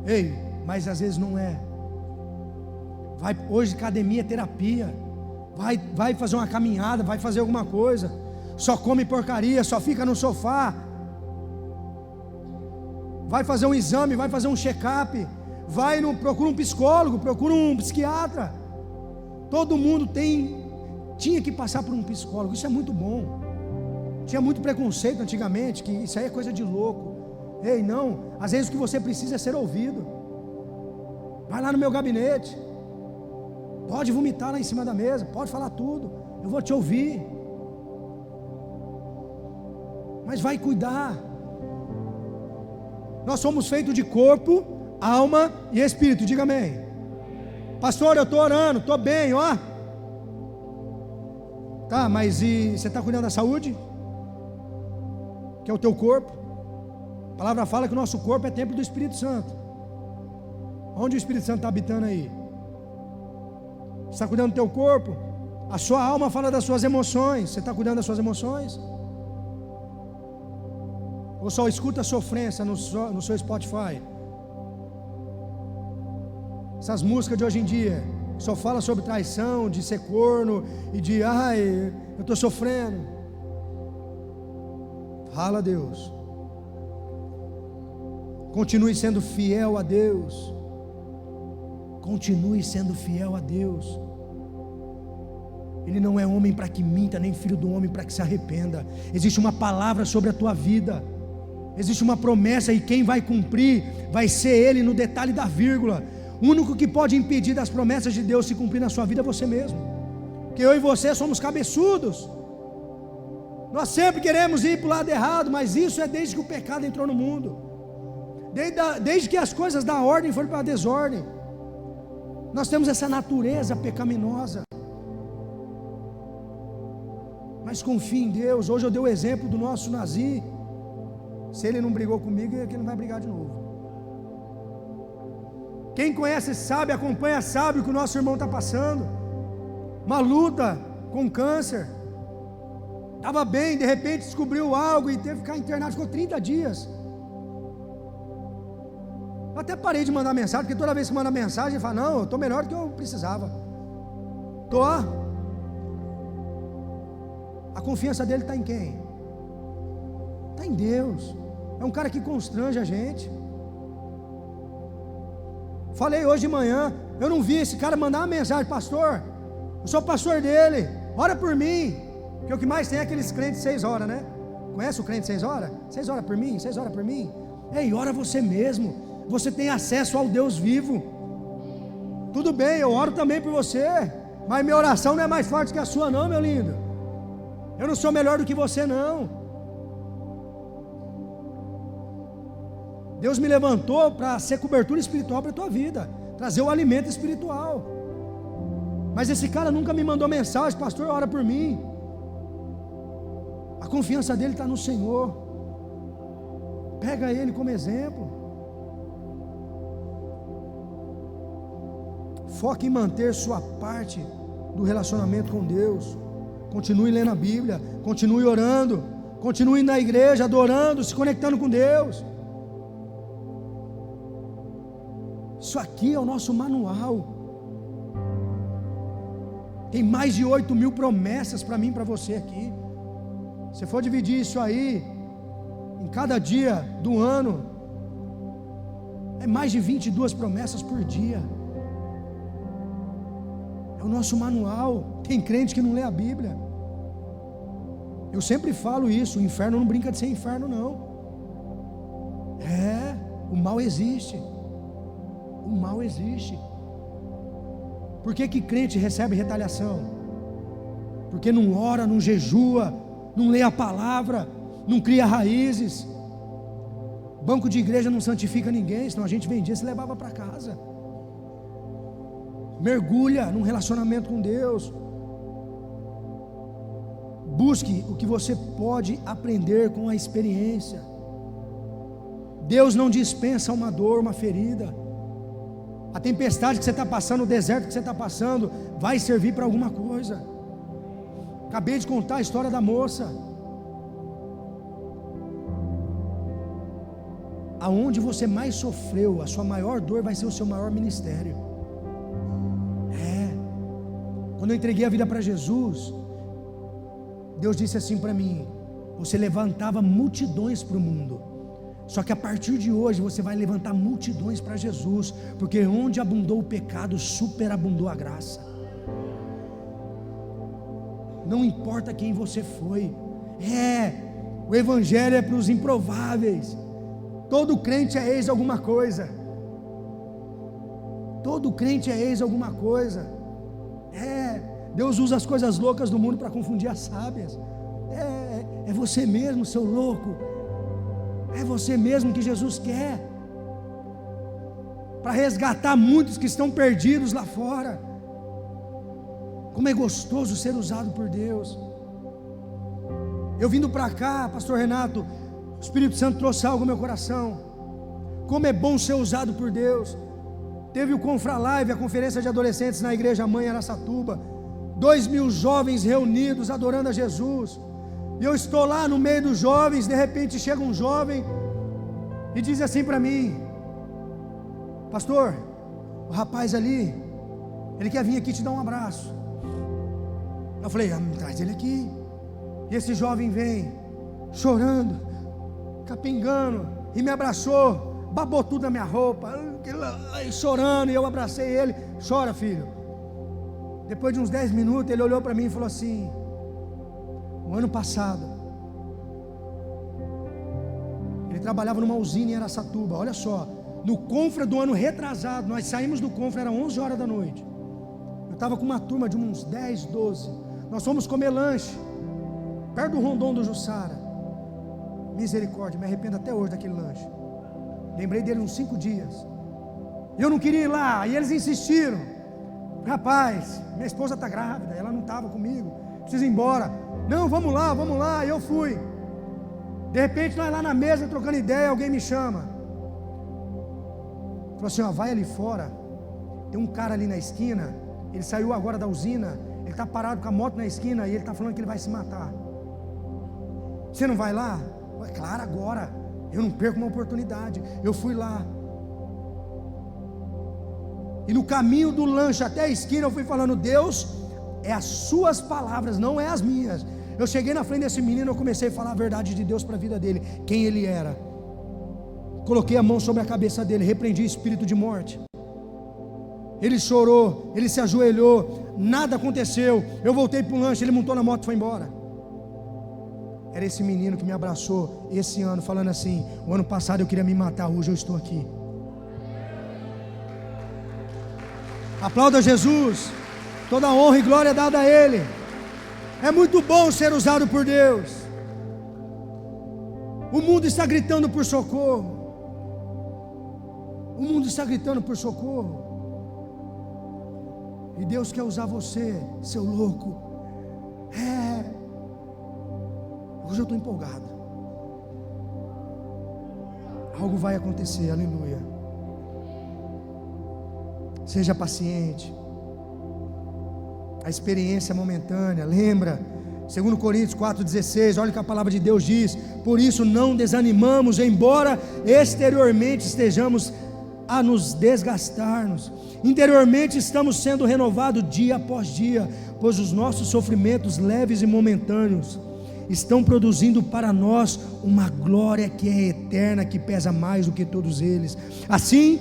Speaker 1: Ei, mas às vezes não é. Vai hoje academia, terapia. Vai fazer uma caminhada, vai fazer alguma coisa. Só come porcaria, só fica no sofá. Vai fazer um exame, vai fazer um check-up. Procura um psicólogo, procura um psiquiatra. Todo mundo tinha que passar por um psicólogo. Isso é muito bom. Tinha muito preconceito antigamente, que isso aí é coisa de louco. Ei, não, às vezes o que você precisa é ser ouvido. Vai lá no meu gabinete, pode vomitar lá em cima da mesa, pode falar tudo, eu vou te ouvir. Mas vai cuidar. Nós somos feitos de corpo, alma e espírito. Diga amém. Pastor, eu estou orando, estou bem, ó. Tá, mas e você está cuidando da saúde? Que é o teu corpo. A palavra fala que o nosso corpo é templo do Espírito Santo. Onde o Espírito Santo está habitando aí? Você está cuidando do teu corpo? A sua alma fala das suas emoções. Você está cuidando das suas emoções? Ou só escuta a sofrência no seu Spotify? Essas músicas de hoje em dia só fala sobre traição, de ser corno e de eu estou sofrendo. Fala a Deus. Continue sendo fiel a Deus. Continue sendo fiel a Deus. Ele não é homem para que minta, nem filho do homem para que se arrependa. Existe uma palavra sobre a tua vida. Existe uma promessa e quem vai cumprir vai ser Ele no detalhe da vírgula. O único que pode impedir das promessas de Deus se cumprir na sua vida é você mesmo. Porque eu e você somos cabeçudos. Nós sempre queremos ir para o lado errado, mas isso é desde que o pecado entrou no mundo, desde que as coisas da ordem foram para a desordem. Nós temos essa natureza pecaminosa, mas confie em Deus. Hoje eu dei o exemplo do nosso Nazi. Se ele não brigou comigo, ele não vai brigar de novo. Quem conhece sabe, acompanha sabe o que o nosso irmão está passando. Uma luta com câncer. Estava bem, de repente descobriu algo e teve que ficar internado, ficou 30 dias. Eu até parei de mandar mensagem, porque toda vez que manda mensagem, ele fala: não, eu estou melhor do que eu precisava. Estou. A confiança dele está em quem? Está em Deus. É um cara que constrange a gente. Falei hoje de manhã, eu não vi esse cara mandar uma mensagem: pastor, eu sou pastor dele, ora por mim. Porque o que mais tem é aqueles crentes 6 horas, né? Conhece o crente 6 horas? 6 horas por mim, 6 horas por mim. Ei, ora você mesmo. Você tem acesso ao Deus vivo. Tudo bem, eu oro também por você, mas minha oração não é mais forte que a sua não, meu lindo. Eu não sou melhor do que você não. Deus me levantou para ser cobertura espiritual para a tua vida, trazer o alimento espiritual. Mas esse cara nunca me mandou mensagem: pastor, ora por mim. A confiança dele está no Senhor. Pega ele como exemplo. Foque em manter sua parte do relacionamento com Deus. Continue lendo a Bíblia, continue orando, continue na igreja, adorando, se conectando com Deus. Isso aqui é o nosso manual. Tem mais de 8.000 promessas para mim e para você aqui. Se for dividir isso aí em cada dia do ano, é mais de 22 promessas por dia. É o nosso manual. Tem crente que não lê a Bíblia. Eu sempre falo isso: o inferno não brinca de ser inferno, não. O mal existe. O mal existe. Por que crente recebe retaliação? Porque não ora, não jejua, não lê a palavra, não cria raízes. Banco de igreja não santifica ninguém, senão a gente vendia e se levava para casa. Mergulha num relacionamento com Deus. Busque o que você pode aprender com a experiência. Deus não dispensa uma dor, uma ferida. A tempestade que você está passando, o deserto que você está passando, vai servir para alguma coisa. Acabei de contar a história da moça. Aonde você mais sofreu, a sua maior dor vai ser o seu maior ministério. Quando eu entreguei a vida para Jesus, Deus disse assim para mim: você levantava multidões para o mundo, só que a partir de hoje você vai levantar multidões para Jesus, porque onde abundou o pecado, superabundou a graça. Não importa quem você foi, o evangelho é para os improváveis. Todo crente é ex alguma coisa. Todo crente é ex alguma coisa. Deus usa as coisas loucas do mundo para confundir as sábias. É você mesmo, seu louco. É você mesmo que Jesus quer, para resgatar muitos que estão perdidos lá fora. Como é gostoso ser usado por Deus. Eu vindo para cá, pastor Renato, o Espírito Santo trouxe algo ao meu coração. Como é bom ser usado por Deus. Teve o Confra Live, a conferência de adolescentes na igreja mãe em Araçatuba, 2.000 jovens reunidos adorando a Jesus, e eu estou lá no meio dos jovens. De repente chega um jovem e diz assim para mim: pastor, o rapaz ali, ele quer vir aqui te dar um abraço. Eu falei: traz ele aqui. E esse jovem vem chorando, capengando, e me abraçou, babou tudo na minha roupa, chorando, e eu abracei ele. Chora, filho. Depois de uns 10 minutos ele olhou para mim e falou assim: o ano passado ele trabalhava numa usina em Araçatuba. Olha só, no Confra do ano retrasado, nós saímos do Confra, era 11 horas da noite. Eu estava com uma turma de uns 10, 12. Nós fomos comer lanche perto do Rondon do Jussara. Misericórdia, me arrependo até hoje daquele lanche. Lembrei dele uns 5 dias. Eu não queria ir lá, e eles insistiram. Rapaz, minha esposa está grávida, ela não estava comigo, preciso ir embora. Não, vamos lá, e eu fui. De repente nós lá na mesa trocando ideia, alguém me chama. Falou assim, ó, vai ali fora, tem um cara ali na esquina, ele saiu agora da usina, ele está parado com a moto na esquina e ele está falando que ele vai se matar. Você não vai lá? É claro, agora, eu não perco uma oportunidade. Eu fui lá. E no caminho do lanche até a esquina eu fui falando, Deus, é as suas palavras, não é as minhas. Eu cheguei na frente desse menino, eu comecei a falar a verdade de Deus para a vida dele, quem ele era. Coloquei a mão sobre a cabeça dele, repreendi o espírito de morte. Ele chorou, ele se ajoelhou, nada aconteceu. Eu voltei para o lanche, ele montou na moto e foi embora. Era esse menino que me abraçou esse ano, falando assim, o ano passado eu queria me matar, hoje eu estou aqui. Aplauda Jesus, toda honra e glória dada a Ele. É muito bom ser usado por Deus. O mundo está gritando por socorro. O mundo está gritando por socorro. E Deus quer usar você, seu louco. Hoje eu estou empolgado. Algo vai acontecer, aleluia. Seja paciente. A experiência é momentânea, lembra? 2 Coríntios 4,16, olha o que a palavra de Deus diz. Por isso não desanimamos, embora exteriormente estejamos a nos desgastar-nos, interiormente estamos sendo renovados dia após dia, pois os nossos sofrimentos leves e momentâneos estão produzindo para nós uma glória que é eterna, que pesa mais do que todos eles. Assim,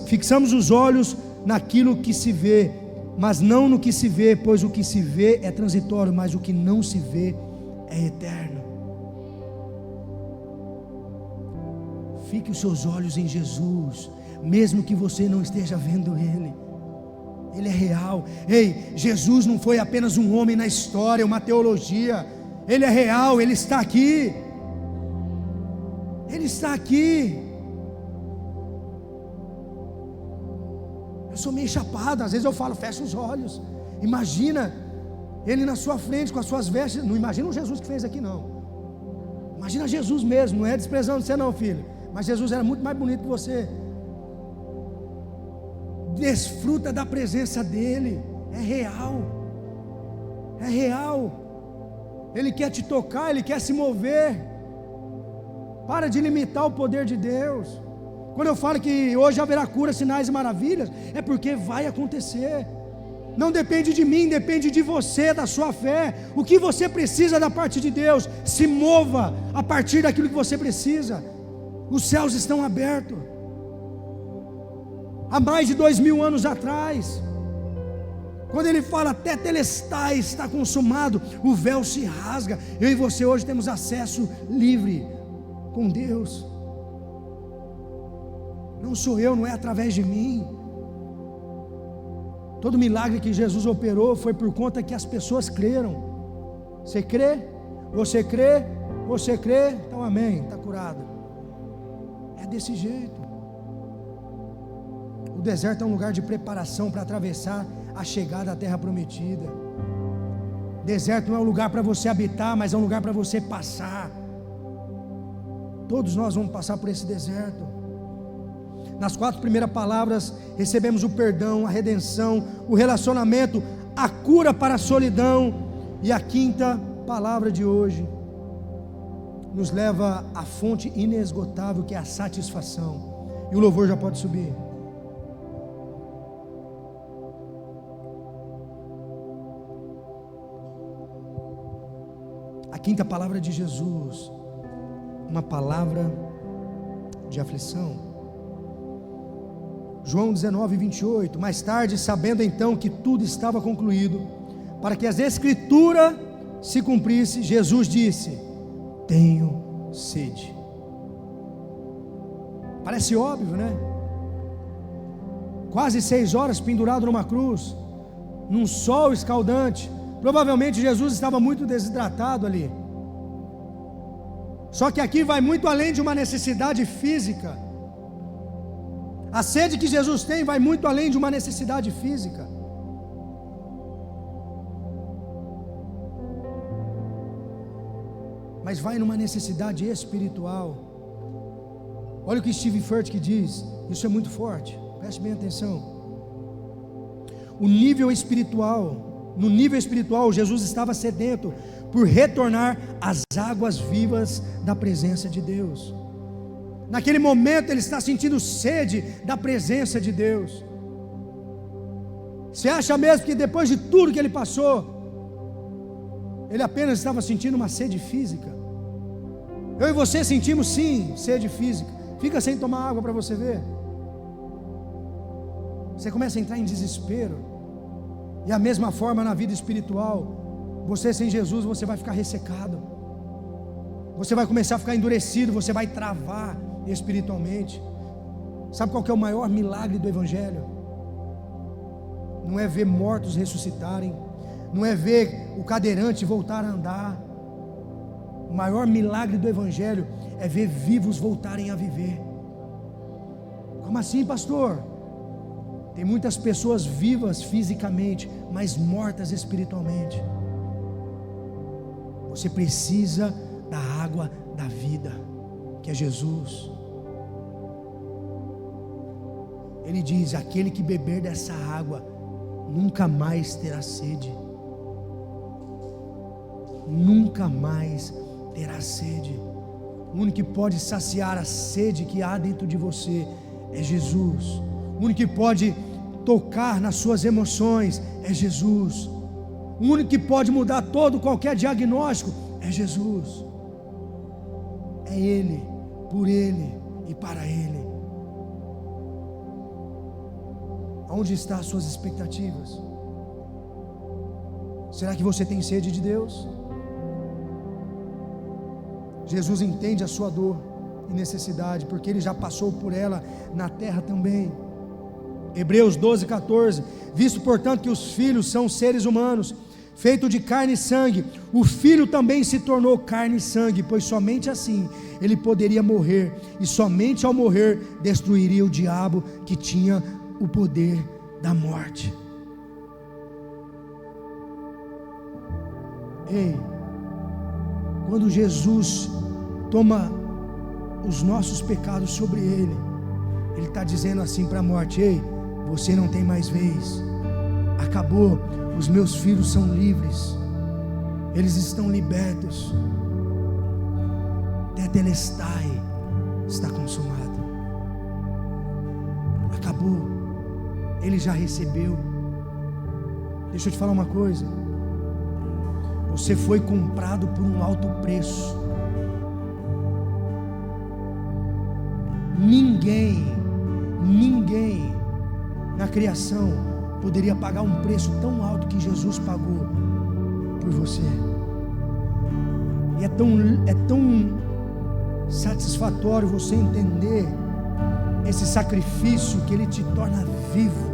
Speaker 1: fixamos os olhos naquilo que se vê, mas não no que se vê, pois o que se vê é transitório, mas o que não se vê é eterno. Fique os seus olhos em Jesus, mesmo que você não esteja vendo Ele. Ele é real. Ei, Jesus não foi apenas um homem na história, uma teologia. Ele é real, Ele está aqui. Ele está aqui. Eu sou meio chapado, às vezes eu falo, fecha os olhos. Imagina Ele na sua frente com as suas vestes. Não imagina o Jesus que fez aqui não. Imagina Jesus mesmo, não é desprezando você não, filho. Mas Jesus era muito mais bonito que você. Desfruta da presença dEle. É real. É real. Ele quer te tocar, Ele quer se mover. Para de limitar o poder de Deus. Quando eu falo que hoje haverá cura, sinais e maravilhas, é porque vai acontecer. Não depende de mim, depende de você, da sua fé. O que você precisa da parte de Deus, se mova a partir daquilo que você precisa. Os céus estão abertos. Há mais de 2000 anos atrás, quando Ele fala até telestai, está consumado, o véu se rasga. Eu e você hoje temos acesso livre com Deus. Não sou eu, não é através de mim. Todo milagre que Jesus operou foi por conta que as pessoas creram. Você crê? Você crê? Você crê? Então amém, está curado. É desse jeito. O deserto é um lugar de preparação para atravessar a chegada à terra prometida. Deserto não é um lugar para você habitar, mas é um lugar para você passar. Todos nós vamos passar por esse deserto. Nas 4 primeiras palavras recebemos o perdão, a redenção, o relacionamento, a cura para a solidão. E a 5ª palavra de hoje nos leva à fonte inesgotável, que é a satisfação. E o louvor já pode subir. A 5ª palavra de Jesus, uma palavra de aflição. João 19:28. Mais tarde, sabendo então que tudo estava concluído, para que as Escrituras se cumprissem, Jesus disse: tenho sede. Parece óbvio, né? Quase 6 horas pendurado numa cruz, num sol escaldante, Provavelmente Jesus estava muito desidratado ali. Só que aqui vai muito além de uma necessidade física. A sede que Jesus tem vai muito além de uma necessidade física. Mas vai numa necessidade espiritual. Olha o que Steve Furtick diz, isso é muito forte, preste bem atenção. No nível espiritual, Jesus estava sedento por retornar às águas vivas da presença de Deus. Naquele momento ele está sentindo sede da presença de Deus. Você acha mesmo que depois de tudo que ele passou, ele apenas estava sentindo uma sede física? Eu e você sentimos sim sede física. Fica sem tomar água para você ver. Você começa a entrar em desespero. E a mesma forma na vida espiritual, você sem Jesus, você vai ficar ressecado. Você vai começar a ficar endurecido, você vai travar espiritualmente. Sabe qual que é o maior milagre do Evangelho? Não é ver mortos ressuscitarem, não é ver o cadeirante voltar a andar. O maior milagre do Evangelho é ver vivos voltarem a viver. Como assim, pastor? Tem muitas pessoas vivas fisicamente, mas mortas espiritualmente. Você precisa da água da vida, que é Jesus. Ele diz: aquele que beber dessa água nunca mais terá sede. Nunca mais terá sede. O único que pode saciar a sede que há dentro de você é Jesus. O único que pode tocar nas suas emoções é Jesus. O único que pode mudar qualquer diagnóstico é Jesus. É Ele, por Ele e para Ele. Aonde estão as suas expectativas? Será que você tem sede de Deus? Jesus entende a sua dor e necessidade, porque Ele já passou por ela na terra também. Hebreus 12:14, visto portanto que os filhos são seres humanos, feito de carne e sangue, o Filho também se tornou carne e sangue, pois somente assim Ele poderia morrer, e somente ao morrer destruiria o diabo, que tinha o poder da morte. Ei, quando Jesus toma os nossos pecados sobre Ele, Ele está dizendo assim para a morte: ei, você não tem mais vez, acabou, os meus filhos são livres, eles estão libertos, tetelestai, está consumado, acabou, Ele já recebeu. Deixa eu te falar uma coisa, você foi comprado por um alto preço. Ninguém na criação poderia pagar um preço tão alto que Jesus pagou por você. E é tão satisfatório você entender esse sacrifício, que ele te torna vivo.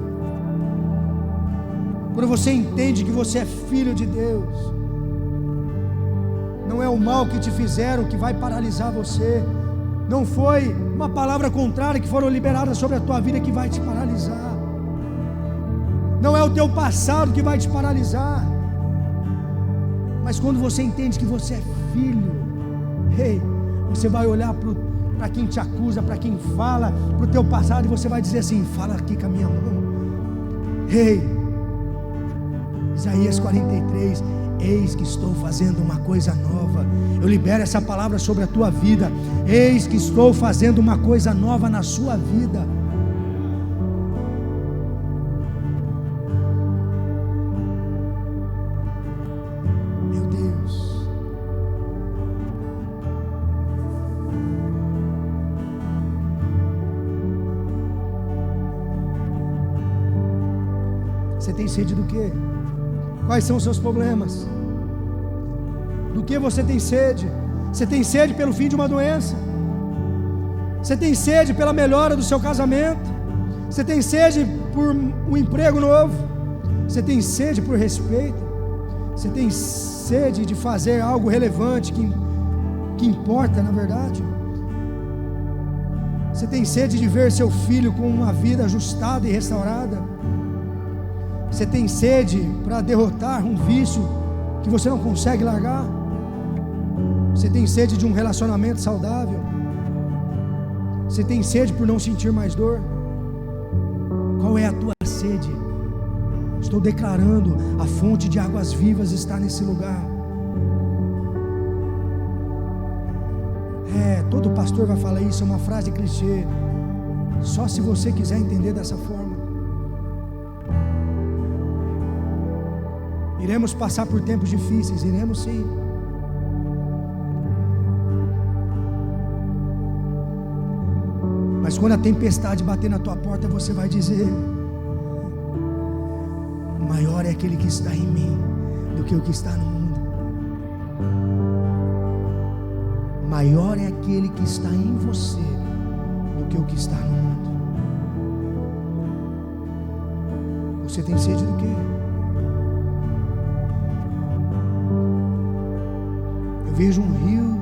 Speaker 1: Quando você entende que você é filho de Deus, não é o mal que te fizeram que vai paralisar você, não foi uma palavra contrária que foram liberadas sobre a tua vida que vai te paralisar, não é o teu passado que vai te paralisar, mas quando você entende que você é filho, ei, você vai olhar para quem te acusa, para quem fala, para o teu passado, e você vai dizer assim: fala aqui com a minha mão. Ei, Isaías 43, eis que estou fazendo uma coisa nova. Eu libero essa palavra sobre a tua vida. Eis que estou fazendo uma coisa nova na sua vida. Meu Deus, você tem sede do quê? Quais são os seus problemas? Do que você tem sede? Você tem sede pelo fim de uma doença? Você tem sede pela melhora do seu casamento? Você tem sede por um emprego novo? Você tem sede por respeito? Você tem sede de fazer algo relevante, que importa na verdade? Você tem sede de ver seu filho com uma vida ajustada e restaurada? Você tem sede para derrotar um vício que você não consegue largar? Você tem sede de um relacionamento saudável? Você tem sede por não sentir mais dor? Qual é a tua sede? Estou declarando, a fonte de águas vivas está nesse lugar. Todo pastor vai falar isso, é uma frase clichê. Só se você quiser entender dessa forma. Iremos passar por tempos difíceis, iremos sim. Mas quando a tempestade bater na tua porta, você vai dizer: maior é aquele que está em mim do que o que está no mundo. Maior é aquele que está em você do que o que está no mundo. Você tem sede do quê? Eu vejo um rio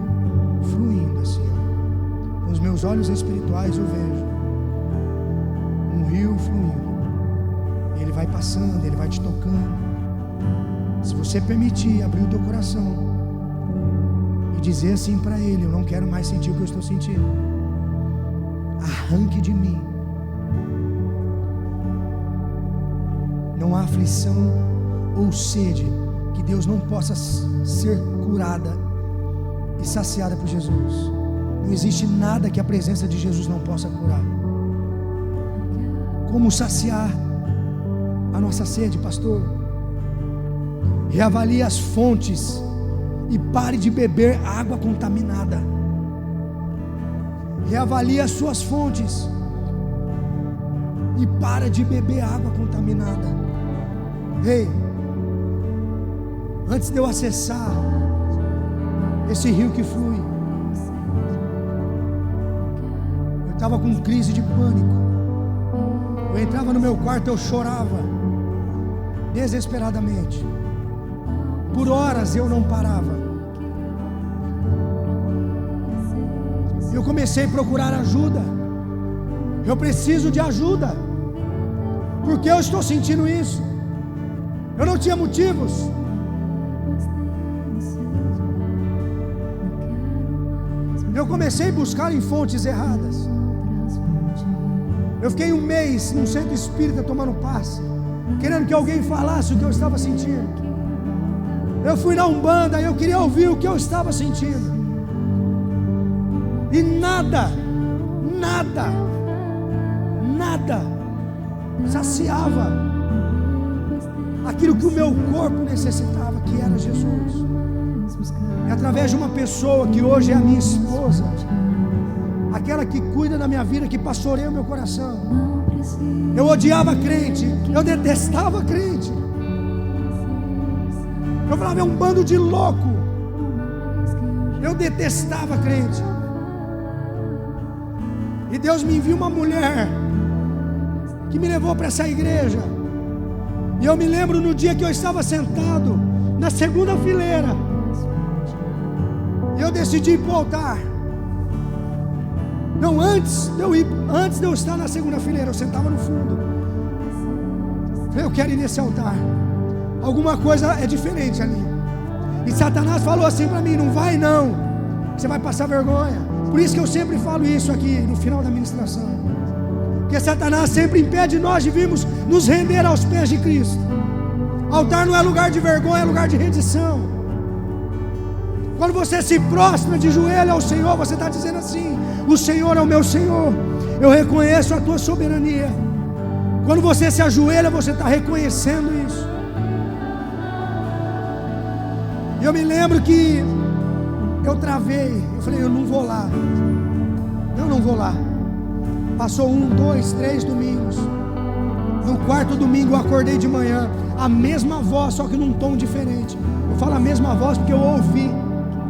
Speaker 1: fluindo assim, ó. Com os meus olhos espirituais eu vejo um rio fluindo. Ele vai passando, ele vai te tocando. Se você permitir abrir o teu coração e dizer assim para ele: eu não quero mais sentir o que eu estou sentindo, arranque de mim. Não há aflição ou sede que Deus não possa ser curada e saciada por Jesus. Não existe nada que a presença de Jesus não possa curar. Como saciar a nossa sede, pastor? Reavalie as fontes e pare de beber água contaminada. Reavalie as suas fontes e para de beber água contaminada. Ei, antes de eu acessar esse rio que flui, eu estava com crise de pânico. Eu entrava no meu quarto, eu chorava desesperadamente. Por horas eu não parava. Eu comecei a procurar ajuda. Eu preciso de ajuda. Por que eu estou sentindo isso? Eu não tinha motivos. Eu comecei a buscar em fontes erradas. Eu fiquei um mês num centro espírita tomando passe, querendo que alguém falasse o que eu estava sentindo. Eu fui na Umbanda e eu queria ouvir o que eu estava sentindo. E nada saciava aquilo que o meu corpo necessitava, que era Jesus. E através de uma pessoa que hoje é a minha esposa, aquela que cuida da minha vida, que pastoreia o meu coração. Eu odiava crente, eu detestava crente. Eu falava: é um bando de louco. Eu detestava crente. E Deus me enviou uma mulher que me levou para essa igreja. E eu me lembro no dia que eu estava sentado na segunda fileira, eu decidi ir para o altar. Não, antes de eu estar na segunda fileira, eu sentava no fundo. Falei: eu quero ir nesse altar. Alguma coisa é diferente ali. E Satanás falou assim para mim: não vai não, você vai passar vergonha. Por isso que eu sempre falo isso aqui no final da ministração, porque Satanás sempre impede nós de virmos nos render aos pés de Cristo. Altar não é lugar de vergonha, é lugar de rendição. Quando você se prostra de joelho ao Senhor, você está dizendo assim: o Senhor é o meu Senhor, eu reconheço a tua soberania. Quando você se ajoelha, você está reconhecendo isso. E eu me lembro que eu travei, eu falei: eu não vou lá. Eu não vou lá. Passou 1, 2, 3 domingos. No quarto domingo eu acordei de manhã, a mesma voz, só que num tom diferente. Eu falo a mesma voz porque eu ouvi.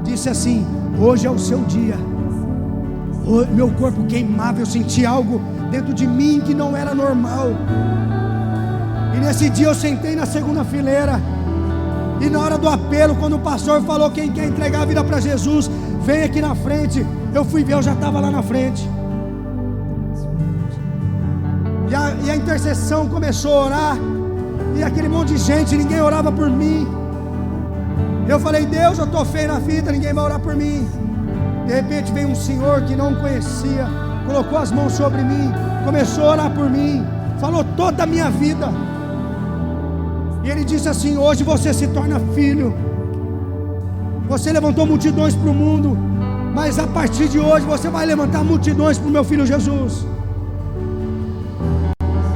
Speaker 1: Disse assim: hoje é o seu dia. Meu corpo queimava, eu senti algo dentro de mim que não era normal. E nesse dia eu sentei na segunda fileira. E na hora do apelo, quando o pastor falou: quem quer entregar a vida para Jesus, vem aqui na frente. Eu fui ver, eu já estava lá na frente. E a intercessão começou a orar. E aquele monte de gente, ninguém orava por mim. Eu falei: Deus, eu estou feio na vida, ninguém vai orar por mim. De repente veio um senhor que não conhecia, colocou as mãos sobre mim, começou a orar por mim, falou toda a minha vida. E ele disse assim: hoje você se torna filho. Você levantou multidões para o mundo, mas a partir de hoje você vai levantar multidões para o meu filho Jesus.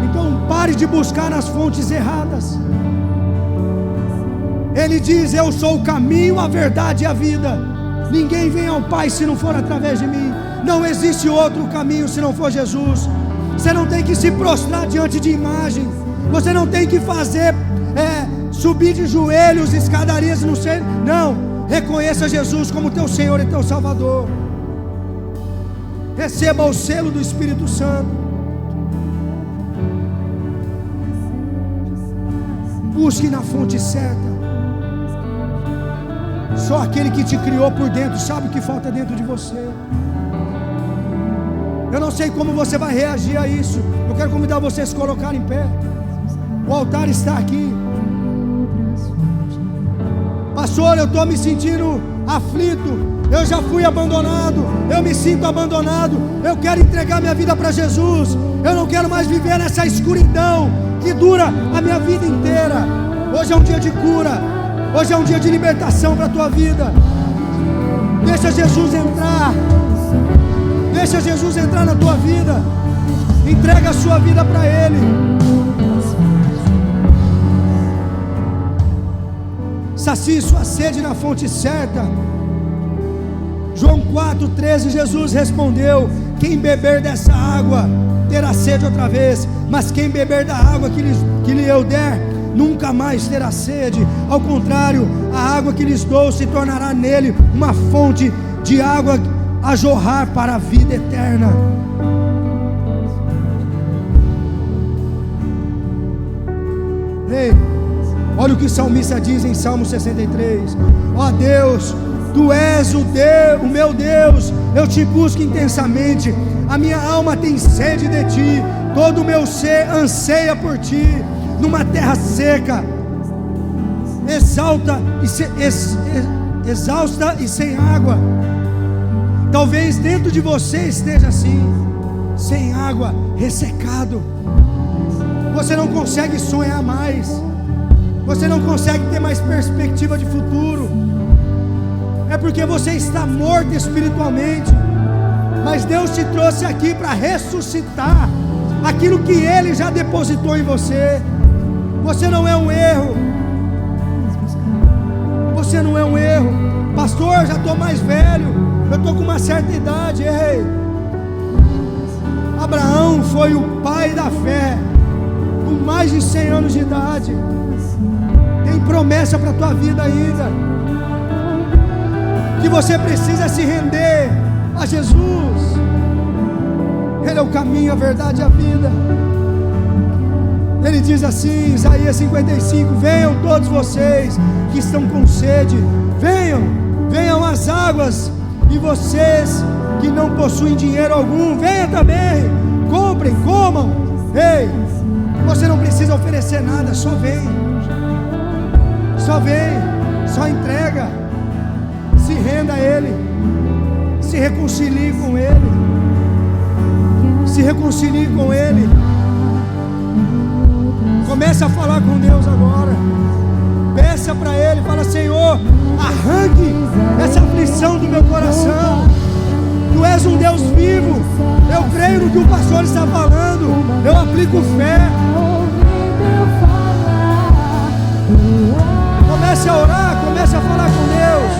Speaker 1: Então pare de buscar nas fontes erradas. Ele diz: eu sou o caminho, a verdade e a vida. Ninguém vem ao Pai se não for através de mim. Não existe outro caminho se não for Jesus. Você não tem que se prostrar diante de imagem. Você não tem que fazer subir de joelhos, escadarias, não sei. Não, reconheça Jesus como teu Senhor e teu Salvador. Receba o selo do Espírito Santo. Busque na fonte certa. Só aquele que te criou por dentro sabe o que falta dentro de você. Eu não sei como você vai reagir a isso. Eu quero convidar você a se colocar em pé. O altar está aqui. Pastor, eu estou me sentindo aflito. Eu já fui abandonado. Eu me sinto abandonado. Eu quero entregar minha vida para Jesus. Eu não quero mais viver nessa escuridão que dura a minha vida inteira. Hoje é um dia de cura. Hoje é um dia de libertação para a tua vida. Deixa Jesus entrar. Deixa Jesus entrar na tua vida. Entrega a sua vida para Ele. Sacie sua sede na fonte certa. João 4,13, Jesus respondeu: quem beber dessa água terá sede outra vez, mas quem beber da água que lhe eu der nunca mais terá sede. Ao contrário, a água que lhes dou se tornará nele uma fonte de água a jorrar para a vida eterna. Ei, olha o que o salmista diz em Salmo 63: ó Deus, Tu és o meu Deus, eu te busco intensamente, a minha alma tem sede de Ti, todo o meu ser anseia por Ti, numa terra seca, exausta e sem água. Talvez dentro de você esteja assim, sem água, ressecado. Você não consegue sonhar mais, você não consegue ter mais perspectiva de futuro. É porque você está morto espiritualmente. Mas Deus te trouxe aqui para ressuscitar aquilo que Ele já depositou em você. Você não é um erro. Você não é um erro. Pastor, já estou mais velho, eu estou com uma certa idade. Ei, Abraão foi o pai da fé, com mais de 100 anos de idade. Tem promessa para a tua vida ainda. Que você precisa se render a Jesus. Ele é o caminho, a verdade e a vida. Ele diz assim, Isaías 55: venham todos vocês que estão com sede, venham às águas, e vocês que não possuem dinheiro algum, venham também, comprem, comam. Ei, você não precisa oferecer nada, só vem, só entrega, se renda a Ele, se reconcilie com Ele, comece a falar com Deus agora, peça para Ele, fala: Senhor, arranque essa aflição do meu coração. Tu és um Deus vivo, eu creio no que o pastor está falando, eu aplico fé. Comece a orar, comece a falar com Deus.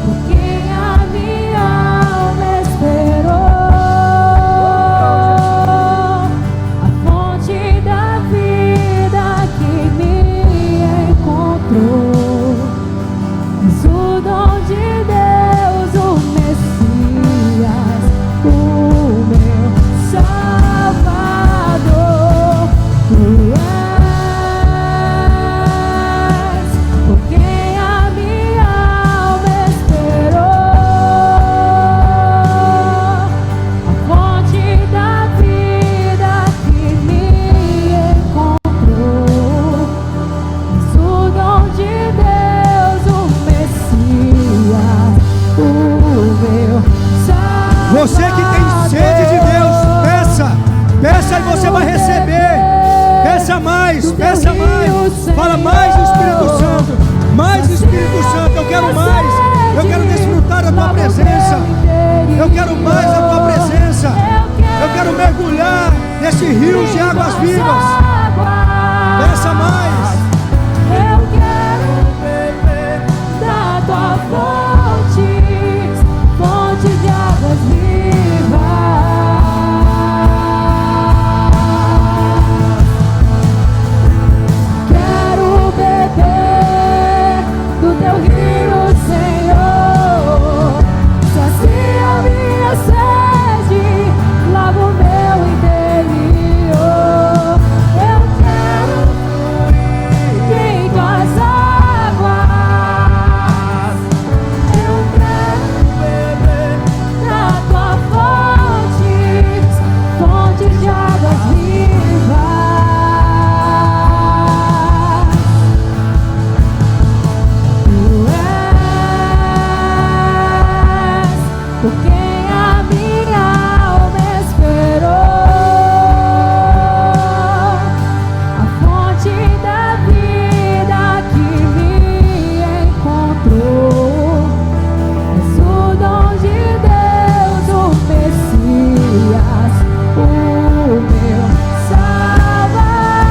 Speaker 2: Porque a minha alma esperou a fonte da vida que me encontrou. És o dom de Deus, o Messias, o meu Salvador. Tu és, porque
Speaker 1: tua presença. Eu quero mais da tua presença. Eu quero mergulhar nesse rio de águas vivas. Peça mais.
Speaker 2: Eu quero beber da tua fonte, fonte de águas vivas. Quero beber do teu rio, Senhor. Sacia minha sede, lava o meu interior. Eu quero fluir em tuas águas. Eu quero beber da tua fonte, fonte de águas vivas. Tu és por quem a minha alma esperou, a fonte da vida que me encontrou. És o dom de Deus, o Messias, o meu Salvador.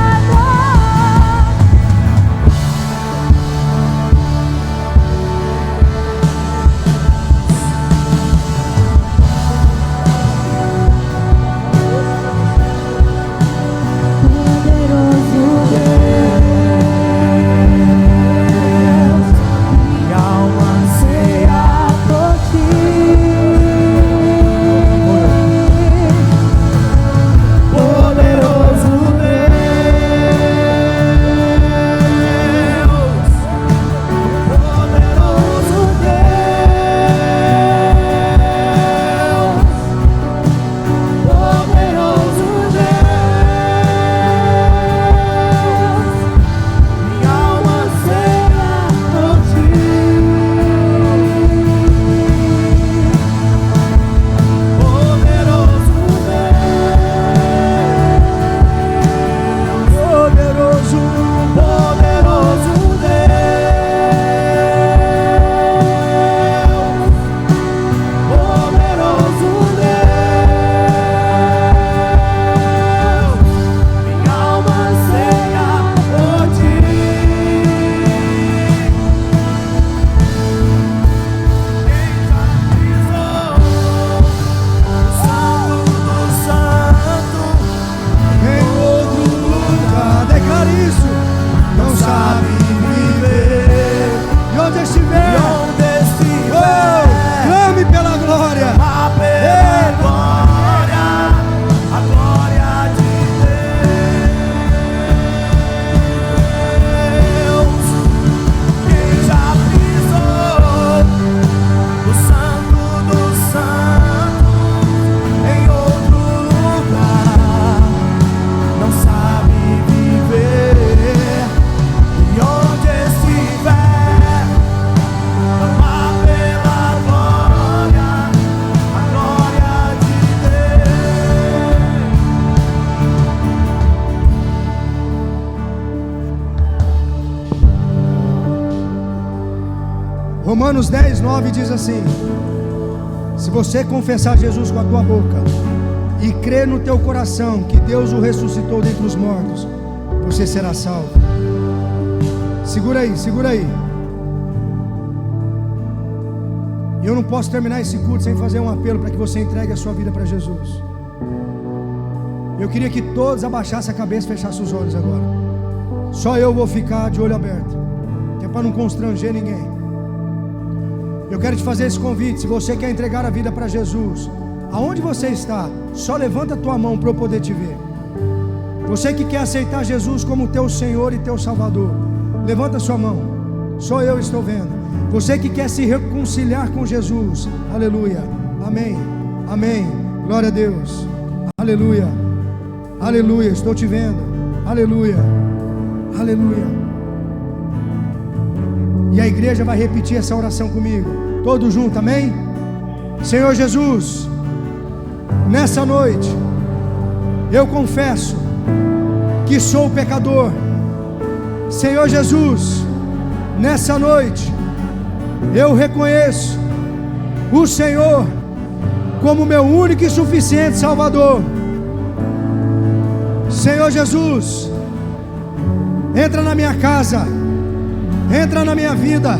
Speaker 2: Poderoso Deus, minha alma anseia por ti. Poderoso Deus, poderoso Deus, poderoso Deus, minha alma anseia por ti. Poderoso Deus, poderoso poderoso Deus, minha alma anseia por ti. Santo do Santo,
Speaker 1: Em outro lugar, declare isso. Não sabe viver. E onde estiver,
Speaker 2: onde
Speaker 1: oh,
Speaker 2: estiver,
Speaker 1: clame pela glória.
Speaker 2: a pela glória, a glória de Deus. Quem já pisou o Santo dos Santos em outro lugar, não sabe viver. E onde estiver, clama pela glória, a glória de
Speaker 1: Romanos 10:9 diz assim: se você confessar Jesus com a tua boca e crer no teu coração que Deus o ressuscitou dentre os mortos, você será salvo. Segura aí, segura aí. E eu não posso terminar esse culto sem fazer um apelo para que você entregue a sua vida para Jesus. Eu queria que todos abaixassem a cabeça e fechassem os olhos agora. Só eu vou ficar de olho aberto, que é para não constranger ninguém. Eu quero te fazer esse convite. Se você quer entregar a vida para Jesus, aonde você está, só levanta a tua mão para eu poder te ver. Você que quer aceitar Jesus como teu Senhor e teu Salvador, levanta a sua mão. Só eu estou vendo. Você que quer se reconciliar com Jesus, aleluia, amém, amém, glória a Deus, aleluia, aleluia, estou te vendo, aleluia, aleluia. E a igreja vai repetir essa oração comigo, todos juntos, amém? Senhor Jesus, nessa noite eu confesso que sou pecador. Senhor Jesus, nessa noite eu reconheço o Senhor como meu único e suficiente Salvador. Senhor Jesus, entra na minha casa, entra na minha vida,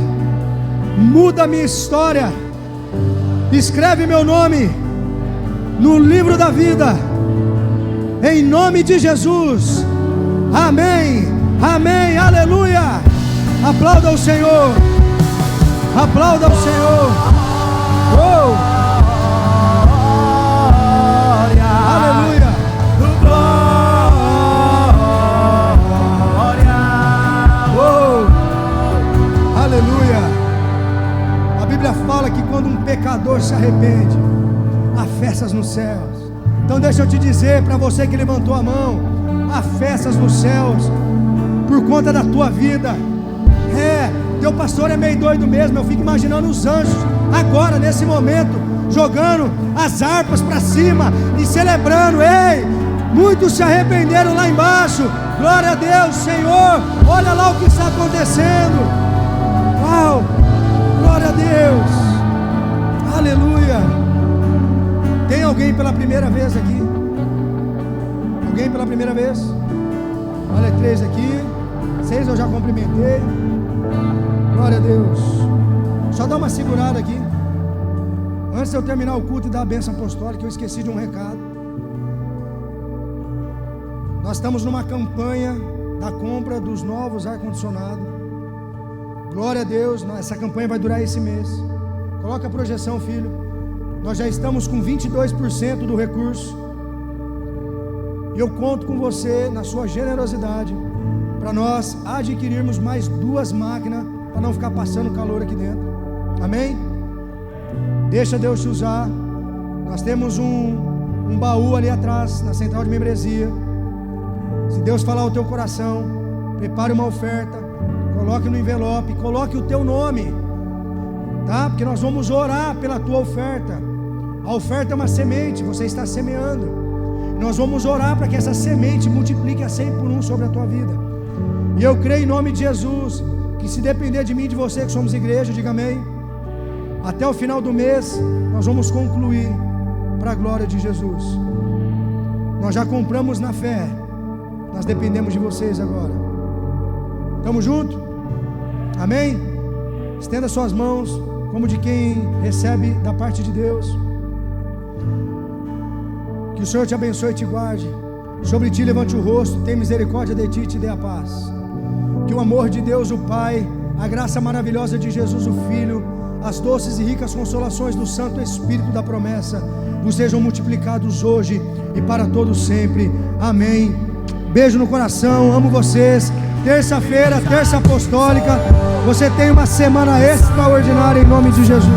Speaker 1: muda a minha história, escreve meu nome no livro da vida, em nome de Jesus. Amém, amém, aleluia. Aplauda o Senhor, aplauda o Senhor. Oh, aleluia. Oh, aleluia. A Bíblia fala que quando um pecador se arrepende, há festas nos céus. Então deixa eu te dizer, para você que levantou a mão, há festas nos céus por conta da tua vida. Teu pastor é meio doido mesmo. Eu fico imaginando os anjos agora, nesse momento, jogando as harpas para cima e celebrando. Ei, muitos se arrependeram lá embaixo. Glória a Deus, Senhor. Olha lá o que está acontecendo. Uau, glória a Deus, aleluia. Tem alguém pela primeira vez aqui? Alguém pela primeira vez? Olha, 3 aqui, 6 eu já cumprimentei. Glória a Deus. Só dá uma segurada aqui. Antes de eu terminar o culto e dar a bênção apostólica, eu esqueci de um recado. Nós estamos numa campanha da compra dos novos ar-condicionados. Glória a Deus, essa campanha vai durar esse mês. Coloca a projeção, filho. Nós já estamos com 22% do recurso. E eu conto com você, na sua generosidade, para nós adquirirmos mais 2 máquinas, para não ficar passando calor aqui dentro. Amém? Deixa Deus te usar. Nós temos um baú ali atrás, na central de membresia. Se Deus falar ao teu coração, prepare uma oferta, coloque no envelope, coloque o teu nome, tá? Porque nós vamos orar pela tua oferta. A oferta é uma semente, você está semeando. Nós vamos orar para que essa semente multiplique a 100 por 1 sobre a tua vida. E eu creio em nome de Jesus, que se depender de mim e de você que somos igreja, diga amém. Até o final do mês, nós vamos concluir para a glória de Jesus. Nós já compramos na fé, nós dependemos de vocês agora. Estamos juntos? Amém? Estenda suas mãos, como de quem recebe da parte de Deus. Que o Senhor te abençoe e te guarde. Sobre ti levante o rosto, tem misericórdia de ti e te dê a paz. Que o amor de Deus o Pai, a graça maravilhosa de Jesus o Filho, as doces e ricas consolações do Santo Espírito da promessa vos sejam multiplicados hoje e para todos sempre. Amém. Beijo no coração, amo vocês. Terça-feira, terça apostólica. Você tem uma semana extraordinária em nome de Jesus.